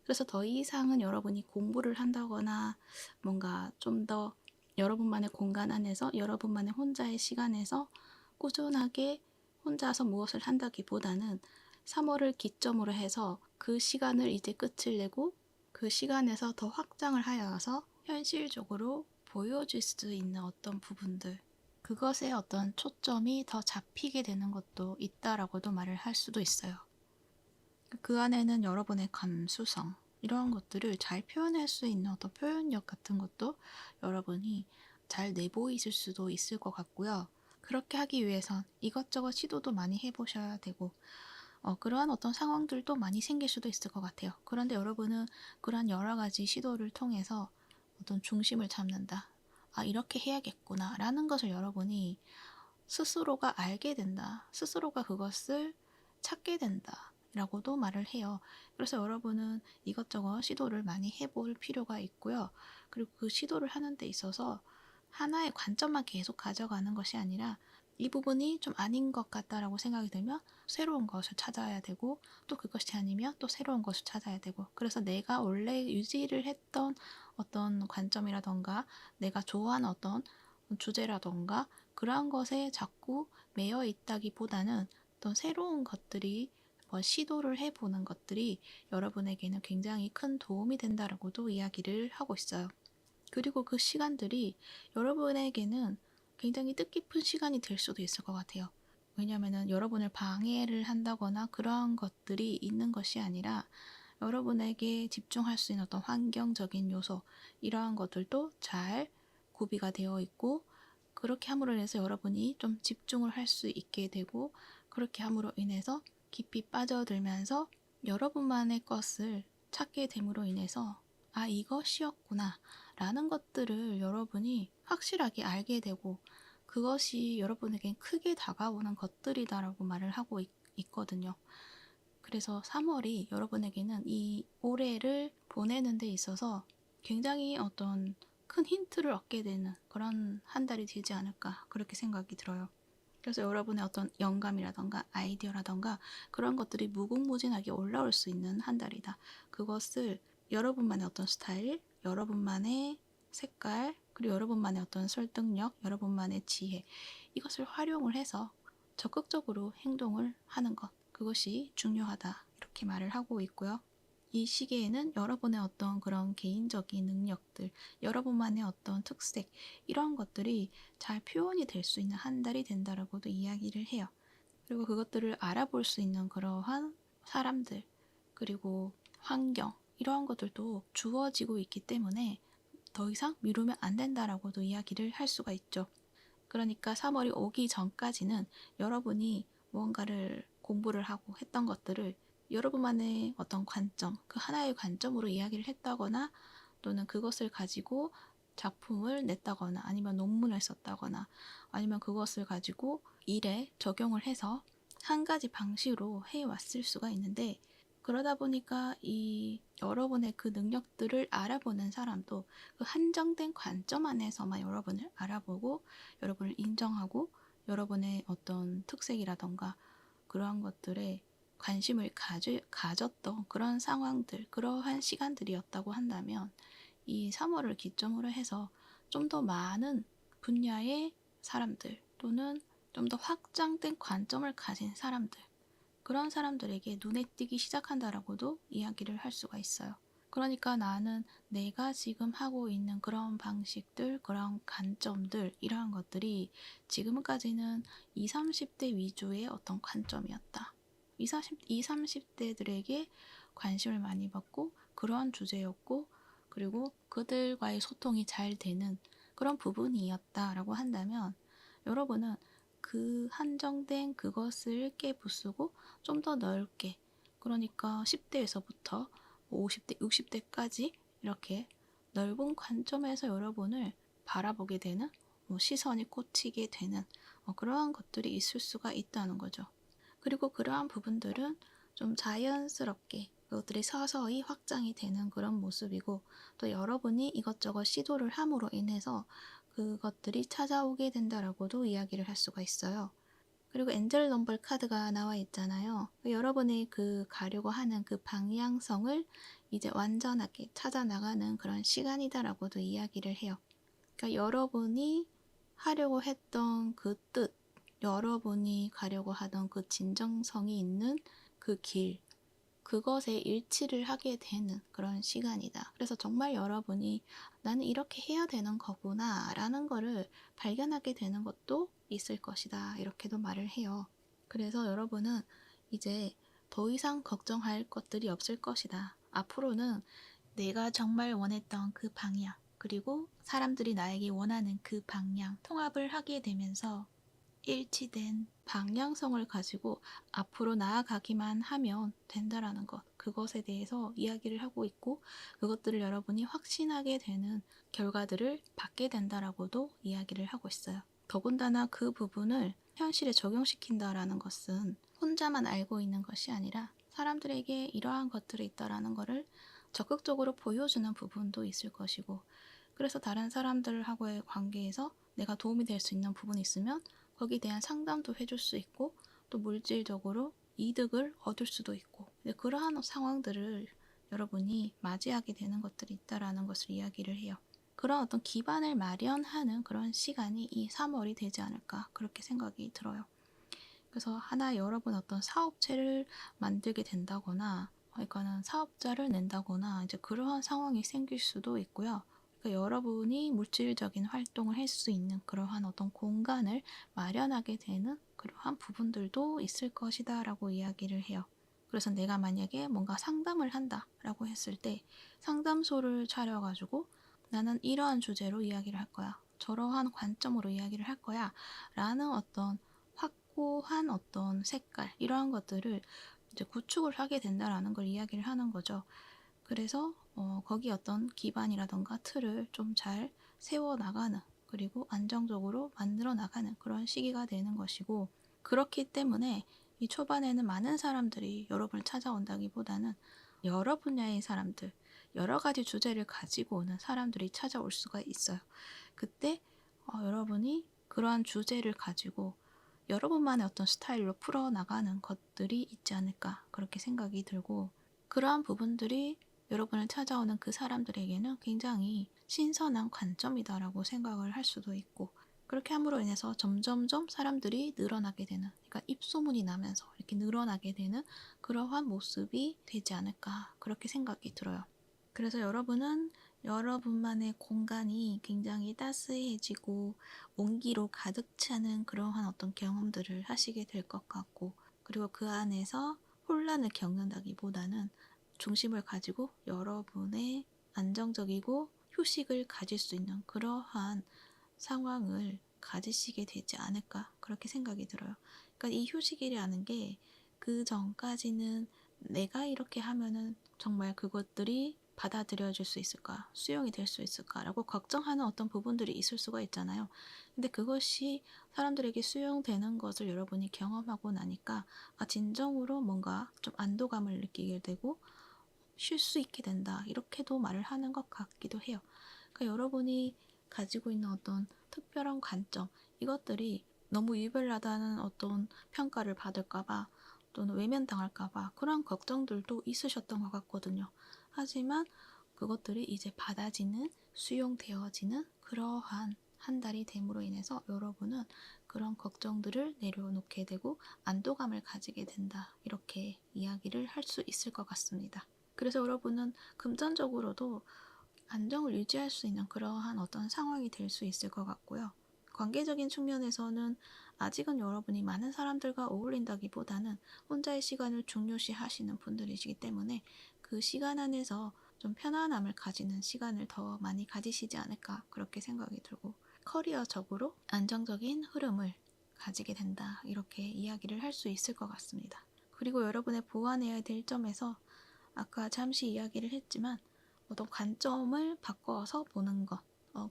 그래서 더 이상은 여러분이 공부를 한다거나 뭔가 좀 더 여러분만의 공간 안에서 여러분만의 혼자의 시간에서 꾸준하게 혼자서 무엇을 한다기보다는 3월을 기점으로 해서 그 시간을 이제 끝을 내고 그 시간에서 더 확장을 하여서 현실적으로 보여질 수 있는 어떤 부분들 그것에 어떤 초점이 더 잡히게 되는 것도 있다라고도 말을 할 수도 있어요. 그 안에는 여러분의 감수성 이러한 것들을 잘 표현할 수 있는 어떤 표현력 같은 것도 여러분이 잘 내보이실 수도 있을 것 같고요. 그렇게 하기 위해선 이것저것 시도도 많이 해보셔야 되고 그러한 어떤 상황들도 많이 생길 수도 있을 것 같아요. 그런데 여러분은 그러한 여러 가지 시도를 통해서 어떤 중심을 잡는다. 이렇게 해야겠구나 라는 것을 여러분이 스스로가 알게 된다. 스스로가 그것을 찾게 된다. 라고도 말을 해요. 그래서 여러분은 이것저것 시도를 많이 해볼 필요가 있고요. 그리고 그 시도를 하는 데 있어서 하나의 관점만 계속 가져가는 것이 아니라 이 부분이 좀 아닌 것 같다라고 생각이 들면 새로운 것을 찾아야 되고 또 그것이 아니면 또 새로운 것을 찾아야 되고 그래서 내가 원래 유지를 했던 어떤 관점이라던가 내가 좋아하는 어떤 주제라던가 그러한 것에 자꾸 매여 있다기보다는 어떤 새로운 것들이 시도를 해보는 것들이 여러분에게는 굉장히 큰 도움이 된다라고도 이야기를 하고 있어요. 그리고 그 시간들이 여러분에게는 굉장히 뜻깊은 시간이 될 수도 있을 것 같아요. 왜냐하면 여러분을 방해를 한다거나 그러한 것들이 있는 것이 아니라 여러분에게 집중할 수 있는 어떤 환경적인 요소 이러한 것들도 잘 구비가 되어 있고 그렇게 함으로 인해서 여러분이 좀 집중을 할 수 있게 되고 그렇게 함으로 인해서 깊이 빠져들면서 여러분만의 것을 찾게 됨으로 인해서 이것이었구나 라는 것들을 여러분이 확실하게 알게 되고 그것이 여러분에겐 크게 다가오는 것들이다라고 말을 하고 있거든요. 그래서 3월이 여러분에게는 이 올해를 보내는 데 있어서 굉장히 어떤 큰 힌트를 얻게 되는 그런 한 달이 되지 않을까 그렇게 생각이 들어요. 그래서 여러분의 어떤 영감이라던가 아이디어라던가 그런 것들이 무궁무진하게 올라올 수 있는 한 달이다. 그것을 여러분만의 어떤 스타일, 여러분만의 색깔, 그리고 여러분만의 어떤 설득력, 여러분만의 지혜 이것을 활용을 해서 적극적으로 행동을 하는 것 그것이 중요하다 이렇게 말을 하고 있고요. 이 시기에는 여러분의 어떤 그런 개인적인 능력들, 여러분만의 어떤 특색, 이런 것들이 잘 표현이 될 수 있는 한 달이 된다라고도 이야기를 해요. 그리고 그것들을 알아볼 수 있는 그러한 사람들, 그리고 환경, 이러한 것들도 주어지고 있기 때문에 더 이상 미루면 안 된다라고도 이야기를 할 수가 있죠. 그러니까 3월이 오기 전까지는 여러분이 무언가를 공부를 하고 했던 것들을 여러분만의 어떤 관점, 그 하나의 관점으로 이야기를 했다거나 또는 그것을 가지고 작품을 냈다거나 아니면 논문을 썼다거나 아니면 그것을 가지고 일에 적용을 해서 한 가지 방식으로 해왔을 수가 있는데, 그러다 보니까 이 여러분의 그 능력들을 알아보는 사람도 그 한정된 관점 안에서만 여러분을 알아보고 여러분을 인정하고 여러분의 어떤 특색이라던가 그러한 것들에 관심을 가졌던 그런 상황들, 그러한 시간들이었다고 한다면 이 3월을 기점으로 해서 좀 더 많은 분야의 사람들 또는 좀 더 확장된 관점을 가진 사람들, 그런 사람들에게 눈에 띄기 시작한다라고도 이야기를 할 수가 있어요. 그러니까 나는 내가 지금 하고 있는 그런 방식들, 그런 관점들, 이러한 것들이 지금까지는 20, 30대 위주의 어떤 관점이었다. 20, 30대들에게 관심을 많이 받고 그러한 주제였고, 그리고 그들과의 소통이 잘 되는 그런 부분이었다라고 한다면, 여러분은 그 한정된 그것을 깨부수고 좀 더 넓게, 그러니까 10대에서부터 50대, 60대까지 이렇게 넓은 관점에서 여러분을 바라보게 되는, 시선이 꽂히게 되는 그러한 것들이 있을 수가 있다는 거죠. 그리고 그러한 부분들은 좀 자연스럽게 그것들이 서서히 확장이 되는 그런 모습이고, 또 여러분이 이것저것 시도를 함으로 인해서 그것들이 찾아오게 된다라고도 이야기를 할 수가 있어요. 그리고 엔젤 넘버 카드가 나와 있잖아요. 여러분이 그 가려고 하는 그 방향성을 이제 완전하게 찾아 나가는 그런 시간이다라고도 이야기를 해요. 그러니까 여러분이 하려고 했던 그 뜻, 여러분이 가려고 하던 그 진정성이 있는 그 길, 그것에 일치를 하게 되는 그런 시간이다. 그래서 정말 여러분이 나는 이렇게 해야 되는 거구나 라는 거를 발견하게 되는 것도 있을 것이다, 이렇게도 말을 해요. 그래서 여러분은 이제 더 이상 걱정할 것들이 없을 것이다. 앞으로는 내가 정말 원했던 그 방향, 그리고 사람들이 나에게 원하는 그 방향, 통합을 하게 되면서 일치된 방향성을 가지고 앞으로 나아가기만 하면 된다라는 것, 그것에 대해서 이야기를 하고 있고, 그것들을 여러분이 확신하게 되는 결과들을 받게 된다라고도 이야기를 하고 있어요. 더군다나 그 부분을 현실에 적용시킨다라는 것은 혼자만 알고 있는 것이 아니라 사람들에게 이러한 것들이 있다라는 것을 적극적으로 보여주는 부분도 있을 것이고, 그래서 다른 사람들하고의 관계에서 내가 도움이 될 수 있는 부분이 있으면 거기에 대한 상담도 해줄 수 있고, 또 물질적으로 이득을 얻을 수도 있고, 그러한 상황들을 여러분이 맞이하게 되는 것들이 있다라는 것을 이야기를 해요. 그런 어떤 기반을 마련하는 그런 시간이 이 3월이 되지 않을까, 그렇게 생각이 들어요. 그래서 하나 여러분 어떤 사업체를 만들게 된다거나, 그러니까는 사업자를 낸다거나 이제 그러한 상황이 생길 수도 있고요. 그러니까 여러분이 물질적인 활동을 할 수 있는 그러한 어떤 공간을 마련하게 되는 그러한 부분들도 있을 것이다 라고 이야기를 해요. 그래서 내가 만약에 뭔가 상담을 한다 라고 했을 때 상담소를 차려가지고 나는 이러한 주제로 이야기를 할 거야, 저러한 관점으로 이야기를 할 거야 라는 어떤 확고한 어떤 색깔, 이러한 것들을 이제 구축을 하게 된다라는 걸 이야기를 하는 거죠. 그래서 거기 어떤 기반이라던가 틀을 좀 잘 세워 나가는, 그리고 안정적으로 만들어 나가는 그런 시기가 되는 것이고, 그렇기 때문에 이 초반에는 많은 사람들이 여러분을 찾아온다기보다는 여러 분야의 사람들, 여러 가지 주제를 가지고 오는 사람들이 찾아올 수가 있어요. 그때 여러분이 그러한 주제를 가지고 여러분만의 어떤 스타일로 풀어나가는 것들이 있지 않을까, 그렇게 생각이 들고, 그러한 부분들이 여러분을 찾아오는 그 사람들에게는 굉장히 신선한 관점이다라고 생각을 할 수도 있고, 그렇게 함으로 인해서 점점점 사람들이 늘어나게 되는, 그러니까 입소문이 나면서 이렇게 늘어나게 되는 그러한 모습이 되지 않을까, 그렇게 생각이 들어요. 그래서 여러분은 여러분만의 공간이 굉장히 따스해지고 온기로 가득 차는 그러한 어떤 경험들을 하시게 될 것 같고, 그리고 그 안에서 혼란을 겪는다기보다는 중심을 가지고 여러분의 안정적이고 휴식을 가질 수 있는 그러한 상황을 가지시게 되지 않을까, 그렇게 생각이 들어요. 그러니까 이 휴식이라는 게 그 전까지는 내가 이렇게 하면은 정말 그것들이 받아들여질 수 있을까, 수용이 될 수 있을까라고 걱정하는 어떤 부분들이 있을 수가 있잖아요. 근데 그것이 사람들에게 수용되는 것을 여러분이 경험하고 나니까 진정으로 뭔가 좀 안도감을 느끼게 되고 쉴 수 있게 된다, 이렇게도 말을 하는 것 같기도 해요. 그러니까 여러분이 가지고 있는 어떤 특별한 관점, 이것들이 너무 유별나다는 어떤 평가를 받을까봐 또는 외면당할까봐 그런 걱정들도 있으셨던 것 같거든요. 하지만 그것들이 이제 받아지는, 수용되어지는 그러한 한 달이 됨으로 인해서 여러분은 그런 걱정들을 내려놓게 되고 안도감을 가지게 된다, 이렇게 이야기를 할 수 있을 것 같습니다. 그래서 여러분은 금전적으로도 안정을 유지할 수 있는 그러한 어떤 상황이 될 수 있을 것 같고요. 관계적인 측면에서는 아직은 여러분이 많은 사람들과 어울린다기보다는 혼자의 시간을 중요시 하시는 분들이시기 때문에 그 시간 안에서 좀 편안함을 가지는 시간을 더 많이 가지시지 않을까, 그렇게 생각이 들고, 커리어적으로 안정적인 흐름을 가지게 된다, 이렇게 이야기를 할 수 있을 것 같습니다. 그리고 여러분의 보완해야 될 점에서 아까 잠시 이야기를 했지만 어떤 관점을 바꿔서 보는 것,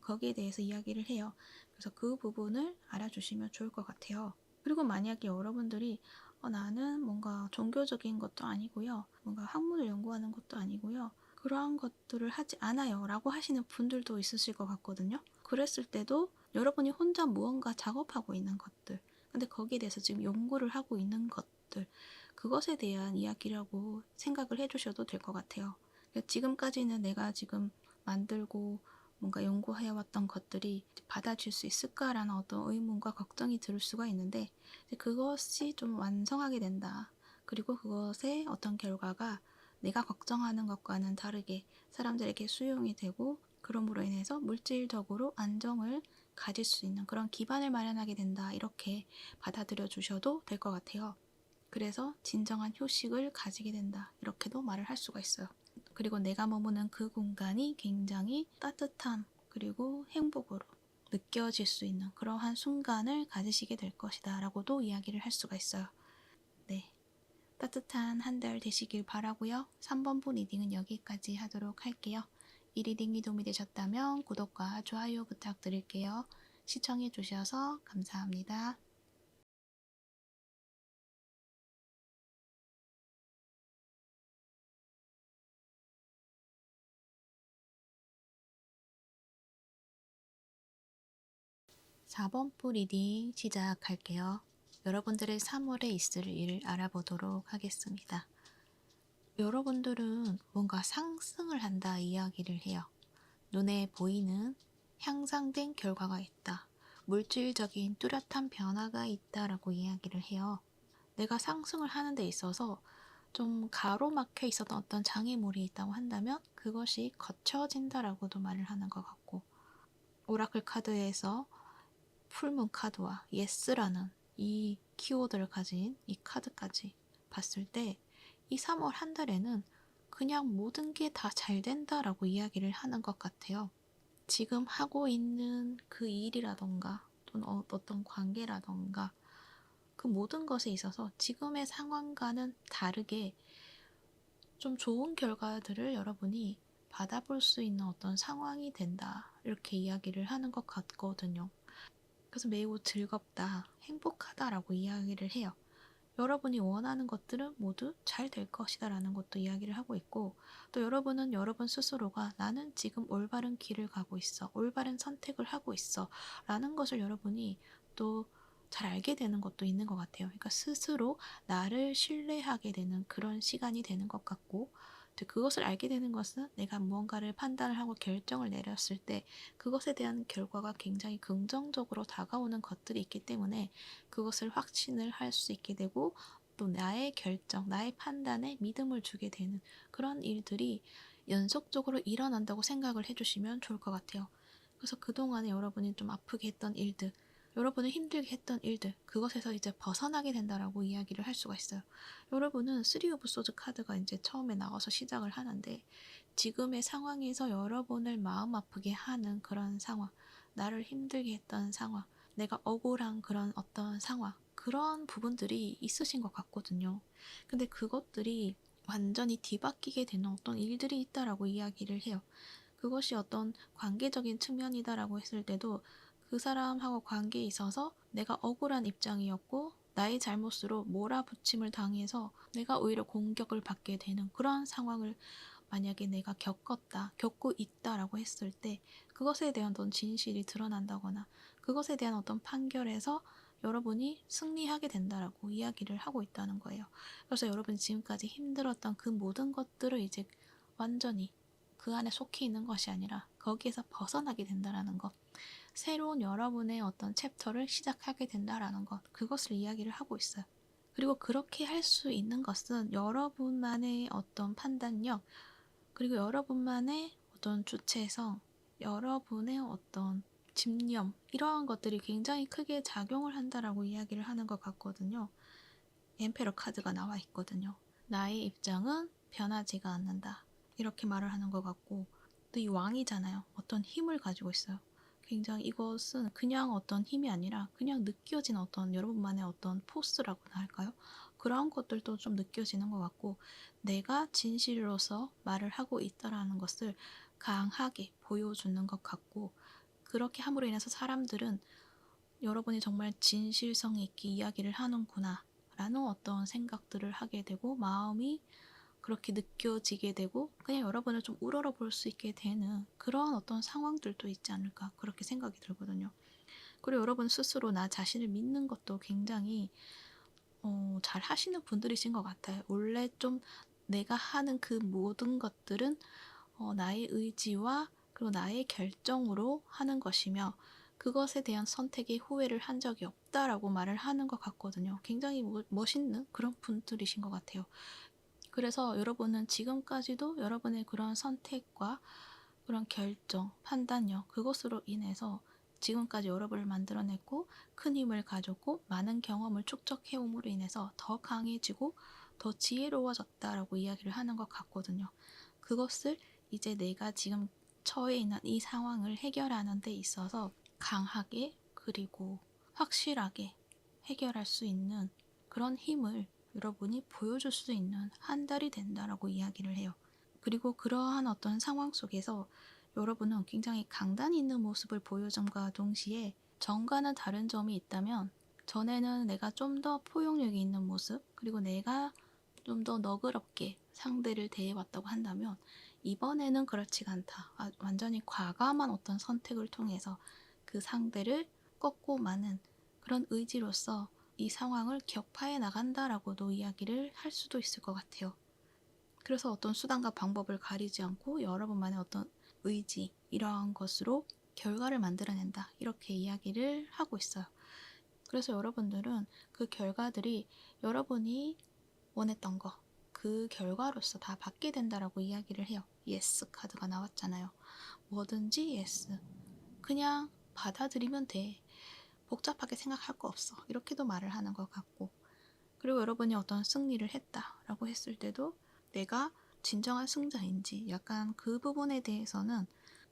거기에 대해서 이야기를 해요. 그래서 그 부분을 알아주시면 좋을 것 같아요. 그리고 만약에 여러분들이 나는 뭔가 종교적인 것도 아니고요, 뭔가 학문을 연구하는 것도 아니고요, 그러한 것들을 하지 않아요 라고 하시는 분들도 있으실 것 같거든요. 그랬을 때도 여러분이 혼자 무언가 작업하고 있는 것들, 근데 거기에 대해서 지금 연구를 하고 있는 것들, 그것에 대한 이야기라고 생각을 해주셔도 될 것 같아요. 지금까지는 내가 지금 만들고 뭔가 연구해왔던 것들이 받아줄 수 있을까라는 어떤 의문과 걱정이 들 수가 있는데, 그것이 좀 완성하게 된다. 그리고 그것의 어떤 결과가 내가 걱정하는 것과는 다르게 사람들에게 수용이 되고, 그럼으로 인해서 물질적으로 안정을 가질 수 있는 그런 기반을 마련하게 된다, 이렇게 받아들여 주셔도 될 것 같아요. 그래서 진정한 휴식을 가지게 된다, 이렇게도 말을 할 수가 있어요. 그리고 내가 머무는 그 공간이 굉장히 따뜻함 그리고 행복으로 느껴질 수 있는 그러한 순간을 가지시게 될 것이다 라고도 이야기를 할 수가 있어요. 네, 따뜻한 한 달 되시길 바라고요. 3번분 리딩은 여기까지 하도록 할게요. 이 리딩이 도움이 되셨다면 구독과 좋아요 부탁드릴게요. 시청해주셔서 감사합니다. 4번부 리딩 시작할게요. 여러분들의 3월에 있을 일을 알아보도록 하겠습니다. 여러분들은 뭔가 상승을 한다 이야기를 해요. 눈에 보이는 향상된 결과가 있다. 물질적인 뚜렷한 변화가 있다라고 이야기를 해요. 내가 상승을 하는 데 있어서 좀 가로막혀 있었던 어떤 장애물이 있다고 한다면 그것이 거쳐진다라고도 말을 하는 것 같고, 오라클 카드에서 풀문 카드와 예스라는 이 키워드를 가진 이 카드까지 봤을 때 이 3월 한 달에는 그냥 모든 게 다 잘 된다라고 이야기를 하는 것 같아요. 지금 하고 있는 그 일이라던가 또는 어떤 관계라던가 그 모든 것에 있어서 지금의 상황과는 다르게 좀 좋은 결과들을 여러분이 받아볼 수 있는 어떤 상황이 된다, 이렇게 이야기를 하는 것 같거든요. 그래서 매우 즐겁다, 행복하다라고 이야기를 해요. 여러분이 원하는 것들은 모두 잘 될 것이다 라는 것도 이야기를 하고 있고, 또 여러분은 여러분 스스로가 나는 지금 올바른 길을 가고 있어, 올바른 선택을 하고 있어 라는 것을 여러분이 또 잘 알게 되는 것도 있는 것 같아요. 그러니까 스스로 나를 신뢰하게 되는 그런 시간이 되는 것 같고, 그것을 알게 되는 것은 내가 무언가를 판단을 하고 결정을 내렸을 때 그것에 대한 결과가 굉장히 긍정적으로 다가오는 것들이 있기 때문에 그것을 확신을 할 수 있게 되고 또 나의 결정, 나의 판단에 믿음을 주게 되는 그런 일들이 연속적으로 일어난다고 생각을 해주시면 좋을 것 같아요. 그래서 그동안에 여러분이 좀 아프게 했던 일들, 여러분을 힘들게 했던 일들, 그것에서 이제 벗어나게 된다라고 이야기를 할 수가 있어요. 여러분은 3 오브 소드 카드가 이제 처음에 나와서 시작을 하는데 지금의 상황에서 여러분을 마음 아프게 하는 그런 상황, 나를 힘들게 했던 상황, 내가 억울한 그런 어떤 상황, 그런 부분들이 있으신 것 같거든요. 근데 그것들이 완전히 뒤바뀌게 되는 어떤 일들이 있다라고 이야기를 해요. 그것이 어떤 관계적인 측면이다라고 했을 때도 그 사람하고 관계에 있어서 내가 억울한 입장이었고 나의 잘못으로 몰아붙임을 당해서 내가 오히려 공격을 받게 되는 그런 상황을 만약에 내가 겪고 있다라고 했을 때 그것에 대한 어떤 진실이 드러난다거나 그것에 대한 어떤 판결에서 여러분이 승리하게 된다라고 이야기를 하고 있다는 거예요. 그래서 여러분이 지금까지 힘들었던 그 모든 것들을 이제 완전히 그 안에 속해 있는 것이 아니라 거기에서 벗어나게 된다라는 것. 새로운 여러분의 어떤 챕터를 시작하게 된다라는 것. 그것을 이야기를 하고 있어요. 그리고 그렇게 할 수 있는 것은 여러분만의 어떤 판단력, 그리고 여러분만의 어떤 주체성, 여러분의 어떤 집념, 이러한 것들이 굉장히 크게 작용을 한다라고 이야기를 하는 것 같거든요. 엠페러 카드가 나와 있거든요. 나의 입장은 변하지가 않는다. 이렇게 말을 하는 것 같고, 또 이 왕이잖아요. 어떤 힘을 가지고 있어요. 굉장히 이것은 그냥 어떤 힘이 아니라 그냥 느껴진 어떤 여러분만의 어떤 포스라고나 할까요? 그런 것들도 좀 느껴지는 것 같고, 내가 진실로서 말을 하고 있다라는 것을 강하게 보여주는 것 같고, 그렇게 함으로 인해서 사람들은 여러분이 정말 진실성 있게 이야기를 하는구나 라는 어떤 생각들을 하게 되고 마음이 그렇게 느껴지게 되고 그냥 여러분을 좀 우러러 볼 수 있게 되는 그런 어떤 상황들도 있지 않을까 그렇게 생각이 들거든요. 그리고 여러분 스스로 나 자신을 믿는 것도 굉장히 잘 하시는 분들이신 것 같아요. 원래 좀 내가 하는 그 모든 것들은 나의 의지와 그리고 나의 결정으로 하는 것이며 그것에 대한 선택에 후회를 한 적이 없다라고 말을 하는 것 같거든요. 굉장히 멋있는 그런 분들이신 것 같아요. 그래서 여러분은 지금까지도 여러분의 그런 선택과 그런 결정, 판단력, 그것으로 인해서 지금까지 여러분을 만들어냈고 큰 힘을 가졌고 많은 경험을 축적해옴으로 인해서 더 강해지고 더 지혜로워졌다라고 이야기를 하는 것 같거든요. 그것을 이제 내가 지금 처해 있는 이 상황을 해결하는 데 있어서 강하게 그리고 확실하게 해결할 수 있는 그런 힘을 여러분이 보여줄 수 있는 한 달이 된다라고 이야기를 해요. 그리고 그러한 어떤 상황 속에서 여러분은 굉장히 강단 있는 모습을 보여줌과 동시에 전과는 다른 점이 있다면 전에는 내가 좀 더 포용력이 있는 모습 그리고 내가 좀 더 너그럽게 상대를 대해왔다고 한다면 이번에는 그렇지가 않다. 완전히 과감한 어떤 선택을 통해서 그 상대를 꺾고 마는 그런 의지로서 이 상황을 격파해 나간다라고도 이야기를 할 수도 있을 것 같아요. 그래서 어떤 수단과 방법을 가리지 않고 여러분만의 어떤 의지 이러한 것으로 결과를 만들어낸다 이렇게 이야기를 하고 있어요. 그래서 여러분들은 그 결과들이 여러분이 원했던 거 그 결과로서 다 받게 된다라고 이야기를 해요. 예스 카드가 나왔잖아요. 뭐든지 예스 그냥 받아들이면 돼. 복잡하게 생각할 거 없어. 이렇게도 말을 하는 것 같고 그리고 여러분이 어떤 승리를 했다라고 했을 때도 내가 진정한 승자인지 약간 그 부분에 대해서는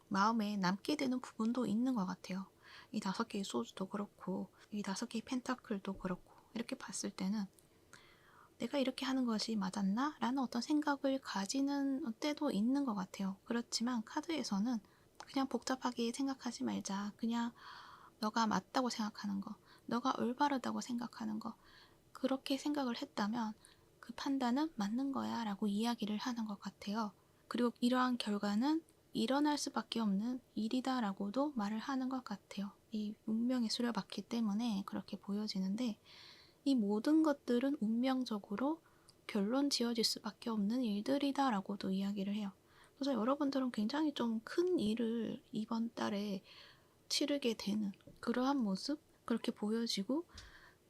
마음에 남게 되는 부분도 있는 것 같아요. 이 5개의 소주도 그렇고 이 5개의 펜타클도 그렇고 이렇게 봤을 때는 내가 이렇게 하는 것이 맞았나? 라는 어떤 생각을 가지는 때도 있는 것 같아요. 그렇지만 카드에서는 그냥 복잡하게 생각하지 말자. 그냥 너가 맞다고 생각하는 거, 너가 올바르다고 생각하는 거, 그렇게 생각을 했다면 그 판단은 맞는 거야 라고 이야기를 하는 것 같아요. 그리고 이러한 결과는 일어날 수밖에 없는 일이다 라고도 말을 하는 것 같아요. 이 운명에 수려받기 때문에 그렇게 보여지는데 이 모든 것들은 운명적으로 결론 지어질 수밖에 없는 일들이다라고도 이야기를 해요. 그래서 여러분들은 굉장히 좀 큰 일을 이번 달에 치르게 되는 그러한 모습 그렇게 보여지고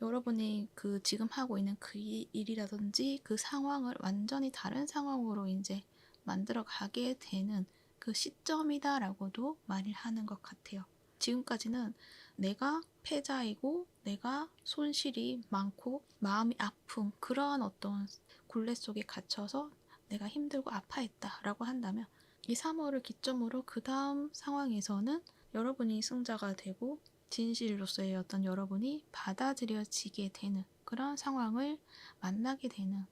여러분이 그 지금 하고 있는 그 일이라든지 그 상황을 완전히 다른 상황으로 이제 만들어 가게 되는 그 시점이다라고도 말을 하는 것 같아요. 지금까지는 내가 패자이고 내가 손실이 많고 마음이 아픈 그러한 어떤 굴레 속에 갇혀서 내가 힘들고 아파했다라고 한다면 이 3월을 기점으로 그 다음 상황에서는 여러분이 승자가 되고 진실로서의 어떤 여러분이 받아들여지게 되는 그런 상황을 만나게 되는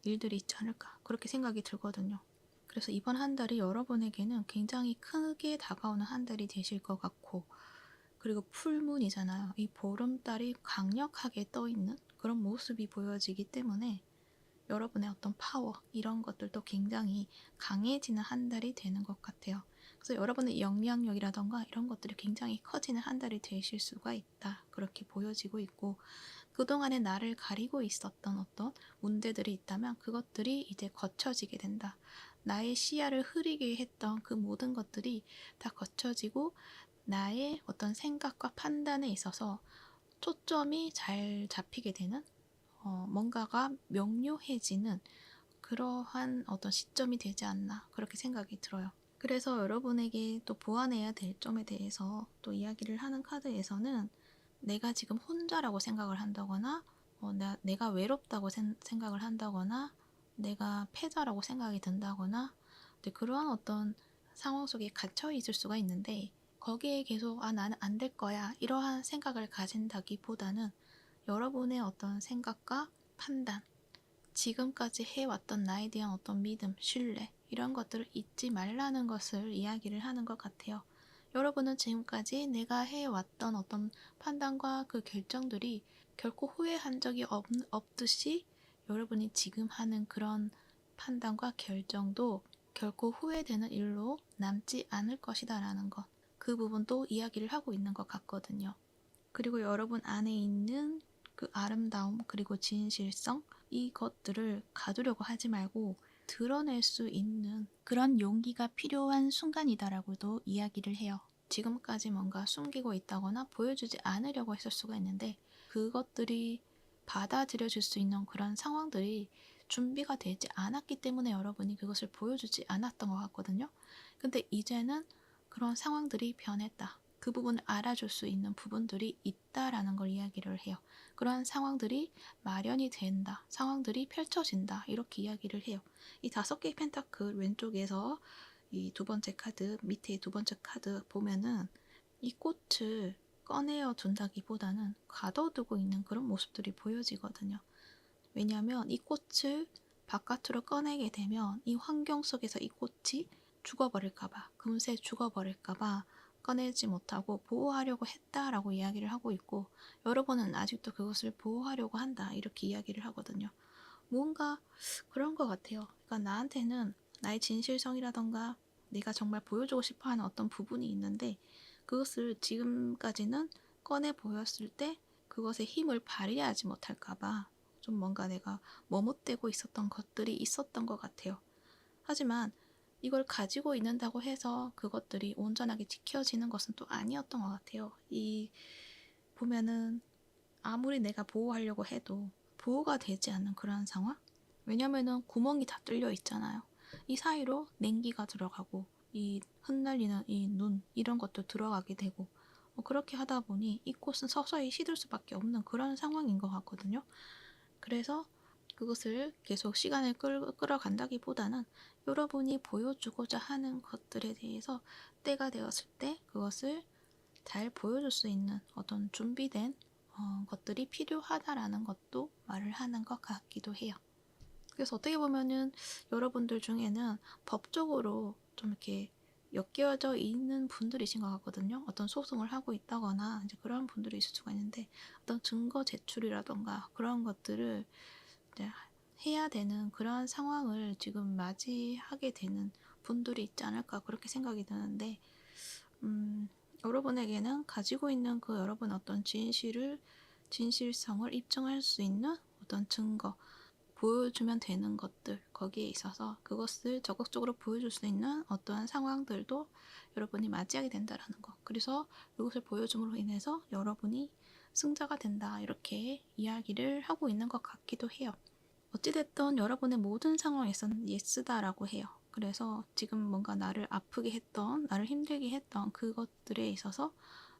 일들이 있지 않을까 그렇게 생각이 들거든요. 그래서 이번 한 달이 여러분에게는 굉장히 크게 다가오는 한 달이 되실 것 같고 그리고 풀문이잖아요. 이 보름달이 강력하게 떠있는 그런 모습이 보여지기 때문에 여러분의 어떤 파워 이런 것들도 굉장히 강해지는 한 달이 되는 것 같아요. 그래서 여러분의 영향력이라던가 이런 것들이 굉장히 커지는 한 달이 되실 수가 있다. 그렇게 보여지고 있고 그동안에 나를 가리고 있었던 어떤 문제들이 있다면 그것들이 이제 거쳐지게 된다. 나의 시야를 흐리게 했던 그 모든 것들이 다 거쳐지고 나의 어떤 생각과 판단에 있어서 초점이 잘 잡히게 되는 뭔가가 명료해지는 그러한 어떤 시점이 되지 않나 그렇게 생각이 들어요. 그래서 여러분에게 또 보완해야 될 점에 대해서 또 이야기를 하는 카드에서는 내가 지금 혼자라고 생각을 한다거나 내가 외롭다고 생각을 한다거나 내가 패자라고 생각이 든다거나 그러한 어떤 상황 속에 갇혀 있을 수가 있는데 거기에 계속 나는 안 될 거야 이러한 생각을 가진다기보다는 여러분의 어떤 생각과 판단 지금까지 해왔던 나에 대한 어떤 믿음, 신뢰 이런 것들을 잊지 말라는 것을 이야기를 하는 것 같아요. 여러분은 지금까지 내가 해왔던 어떤 판단과 그 결정들이 결코 후회한 적이 없듯이 여러분이 지금 하는 그런 판단과 결정도 결코 후회되는 일로 남지 않을 것이다 라는 것. 그 부분도 이야기를 하고 있는 것 같거든요. 그리고 여러분 안에 있는 그 아름다움 그리고 진실성 이것들을 가두려고 하지 말고 드러낼 수 있는 그런 용기가 필요한 순간이다라고도 이야기를 해요. 지금까지 뭔가 숨기고 있다거나 보여주지 않으려고 했을 수가 있는데 그것들이 받아들여질 수 있는 그런 상황들이 준비가 되지 않았기 때문에 여러분이 그것을 보여주지 않았던 것 같거든요. 근데 이제는 그런 상황들이 변했다. 그 부분을 알아줄 수 있는 부분들이 있다라는 걸 이야기를 해요. 그러한 상황들이 마련이 된다. 상황들이 펼쳐진다. 이렇게 이야기를 해요. 이 5개의 펜타클 왼쪽에서 이 두 번째 카드, 밑에 두 번째 카드 보면은 이 꽃을 꺼내어 둔다기보다는 가둬두고 있는 그런 모습들이 보여지거든요. 왜냐하면 이 꽃을 바깥으로 꺼내게 되면 이 환경 속에서 이 꽃이 죽어버릴까봐, 금세 죽어버릴까봐 꺼내지 못하고 보호하려고 했다라고 이야기를 하고 있고 여러분은 아직도 그것을 보호하려고 한다 이렇게 이야기를 하거든요. 뭔가 그런 것 같아요. 그러니까 나한테는 나의 진실성이라던가 내가 정말 보여주고 싶어하는 어떤 부분이 있는데 그것을 지금까지는 꺼내 보였을 때 그것에 힘을 발휘하지 못할까봐 좀 뭔가 내가 머뭇대고 있었던 것들이 있었던 것 같아요. 하지만 이걸 가지고 있는다고 해서 그것들이 온전하게 지켜지는 것은 또 아니었던 것 같아요. 이 보면은 아무리 내가 보호하려고 해도 보호가 되지 않는 그런 상황? 왜냐면은 구멍이 다 뚫려 있잖아요. 이 사이로 냉기가 들어가고 이 흩날리는 이 눈 이런 것도 들어가게 되고 그렇게 하다 보니 이 꽃은 서서히 시들 수밖에 없는 그런 상황인 것 같거든요. 그래서 그것을 계속 시간을 끌어간다기보다는 여러분이 보여주고자 하는 것들에 대해서 때가 되었을 때 그것을 잘 보여줄 수 있는 어떤 준비된 것들이 필요하다라는 것도 말을 하는 것 같기도 해요. 그래서 어떻게 보면은 여러분들 중에는 법적으로 좀 이렇게 엮여져 있는 분들이신 것 같거든요. 어떤 소송을 하고 있다거나 이제 그런 분들이 있을 수가 있는데 어떤 증거 제출이라던가 그런 것들을 이제 해야 되는 그러한 상황을 지금 맞이하게 되는 분들이 있지 않을까 그렇게 생각이 드는데 여러분에게는 가지고 있는 그 여러분 어떤 진실성을 입증할 수 있는 어떤 증거 보여주면 되는 것들, 거기에 있어서 그것을 적극적으로 보여줄 수 있는 어떠한 상황들도 여러분이 맞이하게 된다라는 것. 그래서 이것을 보여줌으로 인해서 여러분이 승자가 된다, 이렇게 이야기를 하고 있는 것 같기도 해요. 어찌됐든 여러분의 모든 상황에서는 예스다라고 해요. 그래서 지금 뭔가 나를 아프게 했던, 나를 힘들게 했던 그것들에 있어서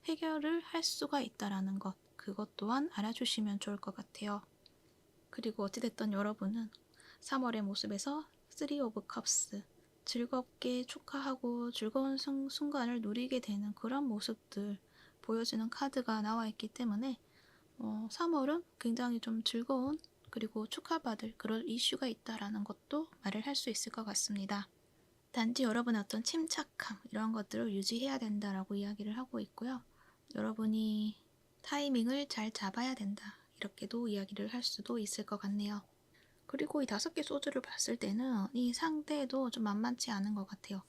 해결을 할 수가 있다라는 것, 그것 또한 알아주시면 좋을 것 같아요. 그리고 어찌됐든 여러분은 3월의 모습에서 3 of Cups, 즐겁게 축하하고 즐거운 순간을 누리게 되는 그런 모습들 보여주는 카드가 나와 있기 때문에 3월은 굉장히 좀 즐거운, 그리고 축하받을 그런 이슈가 있다라는 것도 말을 할 수 있을 것 같습니다. 단지 여러분의 어떤 침착함, 이런 것들을 유지해야 된다라고 이야기를 하고 있고요. 여러분이 타이밍을 잘 잡아야 된다, 이렇게도 이야기를 할 수도 있을 것 같네요. 그리고 이 5개 소주를 봤을 때는 이 상대도 좀 만만치 않은 것 같아요.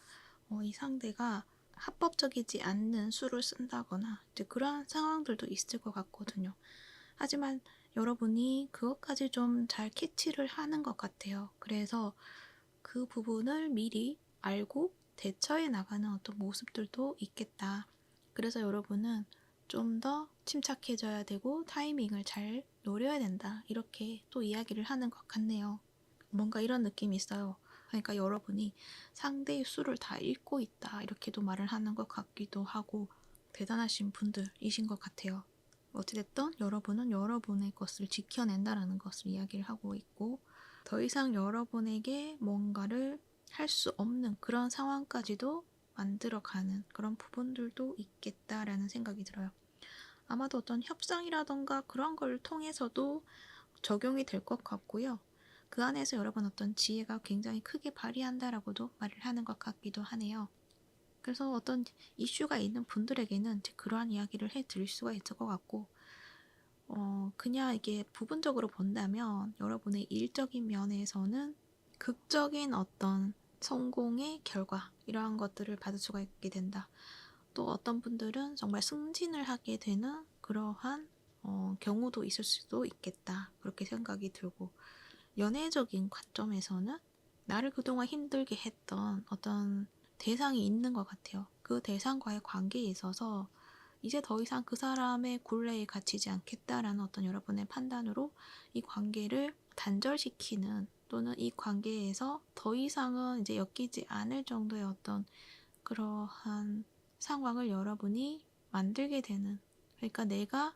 이 상대가 합법적이지 않는 수를 쓴다거나 이제 그러한 상황들도 있을 것 같거든요. 하지만 여러분이 그것까지 좀 잘 캐치를 하는 것 같아요. 그래서 그 부분을 미리 알고 대처해 나가는 어떤 모습들도 있겠다. 그래서 여러분은 좀 더 침착해져야 되고 타이밍을 잘 노려야 된다, 이렇게 또 이야기를 하는 것 같네요. 뭔가 이런 느낌이 있어요. 그러니까 여러분이 상대의 수를 다 읽고 있다, 이렇게도 말을 하는 것 같기도 하고, 대단하신 분들이신 것 같아요. 어찌됐든 여러분은 여러분의 것을 지켜낸다라는 것을 이야기를 하고 있고, 더 이상 여러분에게 뭔가를 할 수 없는 그런 상황까지도 만들어가는 그런 부분들도 있겠다라는 생각이 들어요. 아마도 어떤 협상이라던가 그런 걸 통해서도 적용이 될 것 같고요. 그 안에서 여러분 어떤 지혜가 굉장히 크게 발휘한다라고도 말을 하는 것 같기도 하네요. 그래서 어떤 이슈가 있는 분들에게는 그러한 이야기를 해드릴 수가 있을 것 같고, 그냥 이게 부분적으로 본다면 여러분의 일적인 면에서는 극적인 어떤 성공의 결과, 이러한 것들을 받을 수가 있게 된다. 또 어떤 분들은 정말 승진을 하게 되는 그러한 경우도 있을 수도 있겠다, 그렇게 생각이 들고, 연애적인 관점에서는 나를 그동안 힘들게 했던 어떤 대상이 있는 것 같아요. 그 대상과의 관계에 있어서 이제 더 이상 그 사람의 굴레에 갇히지 않겠다라는 어떤 여러분의 판단으로 이 관계를 단절시키는, 또는 이 관계에서 더 이상은 이제 엮이지 않을 정도의 어떤 그러한 상황을 여러분이 만들게 되는, 그러니까 내가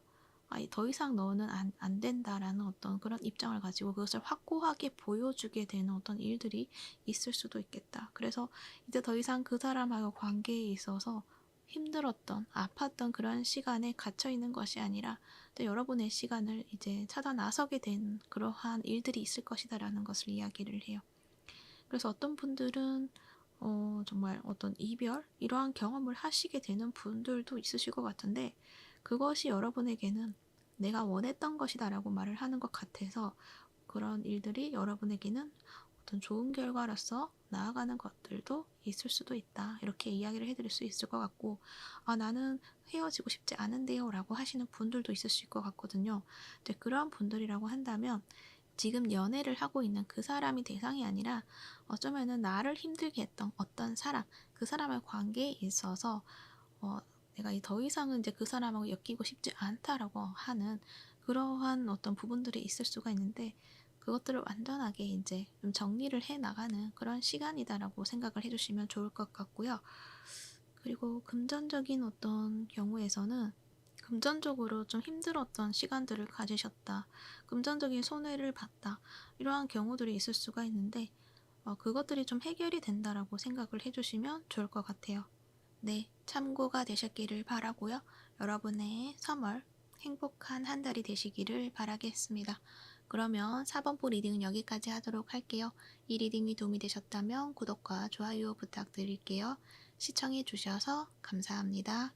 더 이상 너는 안 된다라는 어떤 그런 입장을 가지고 그것을 확고하게 보여주게 되는 어떤 일들이 있을 수도 있겠다. 그래서 이제 더 이상 그 사람하고 관계에 있어서 힘들었던, 아팠던 그런 시간에 갇혀 있는 것이 아니라 여러분의 시간을 이제 찾아 나서게 된 그러한 일들이 있을 것이다라는 것을 이야기를 해요. 그래서 어떤 분들은 정말 어떤 이별, 이러한 경험을 하시게 되는 분들도 있으실 것 같은데, 그것이 여러분에게는 내가 원했던 것이다 라고 말을 하는 것 같아서 그런 일들이 여러분에게는 어떤 좋은 결과로서 나아가는 것들도 있을 수도 있다, 이렇게 이야기를 해드릴 수 있을 것 같고, 나는 헤어지고 싶지 않은데요 라고 하시는 분들도 있으실 것 같거든요. 근데 그런 분들이라고 한다면 지금 연애를 하고 있는 그 사람이 대상이 아니라 어쩌면은 나를 힘들게 했던 어떤 사람, 그 사람의 관계에 있어서 내가 더 이상은 이제 그 사람하고 엮이고 싶지 않다라고 하는 그러한 어떤 부분들이 있을 수가 있는데, 그것들을 완전하게 이제 좀 정리를 해 나가는 그런 시간이다라고 생각을 해주시면 좋을 것 같고요. 그리고 금전적인 어떤 경우에서는 금전적으로 좀 힘들었던 시간들을 가지셨다, 금전적인 손해를 봤다, 이러한 경우들이 있을 수가 있는데 그것들이 좀 해결이 된다라고 생각을 해주시면 좋을 것 같아요. 네, 참고가 되셨기를 바라고요. 여러분의 3월 행복한 한 달이 되시기를 바라겠습니다. 그러면 4번포 리딩은 여기까지 하도록 할게요. 이 리딩이 도움이 되셨다면 구독과 좋아요 부탁드릴게요. 시청해 주셔서 감사합니다.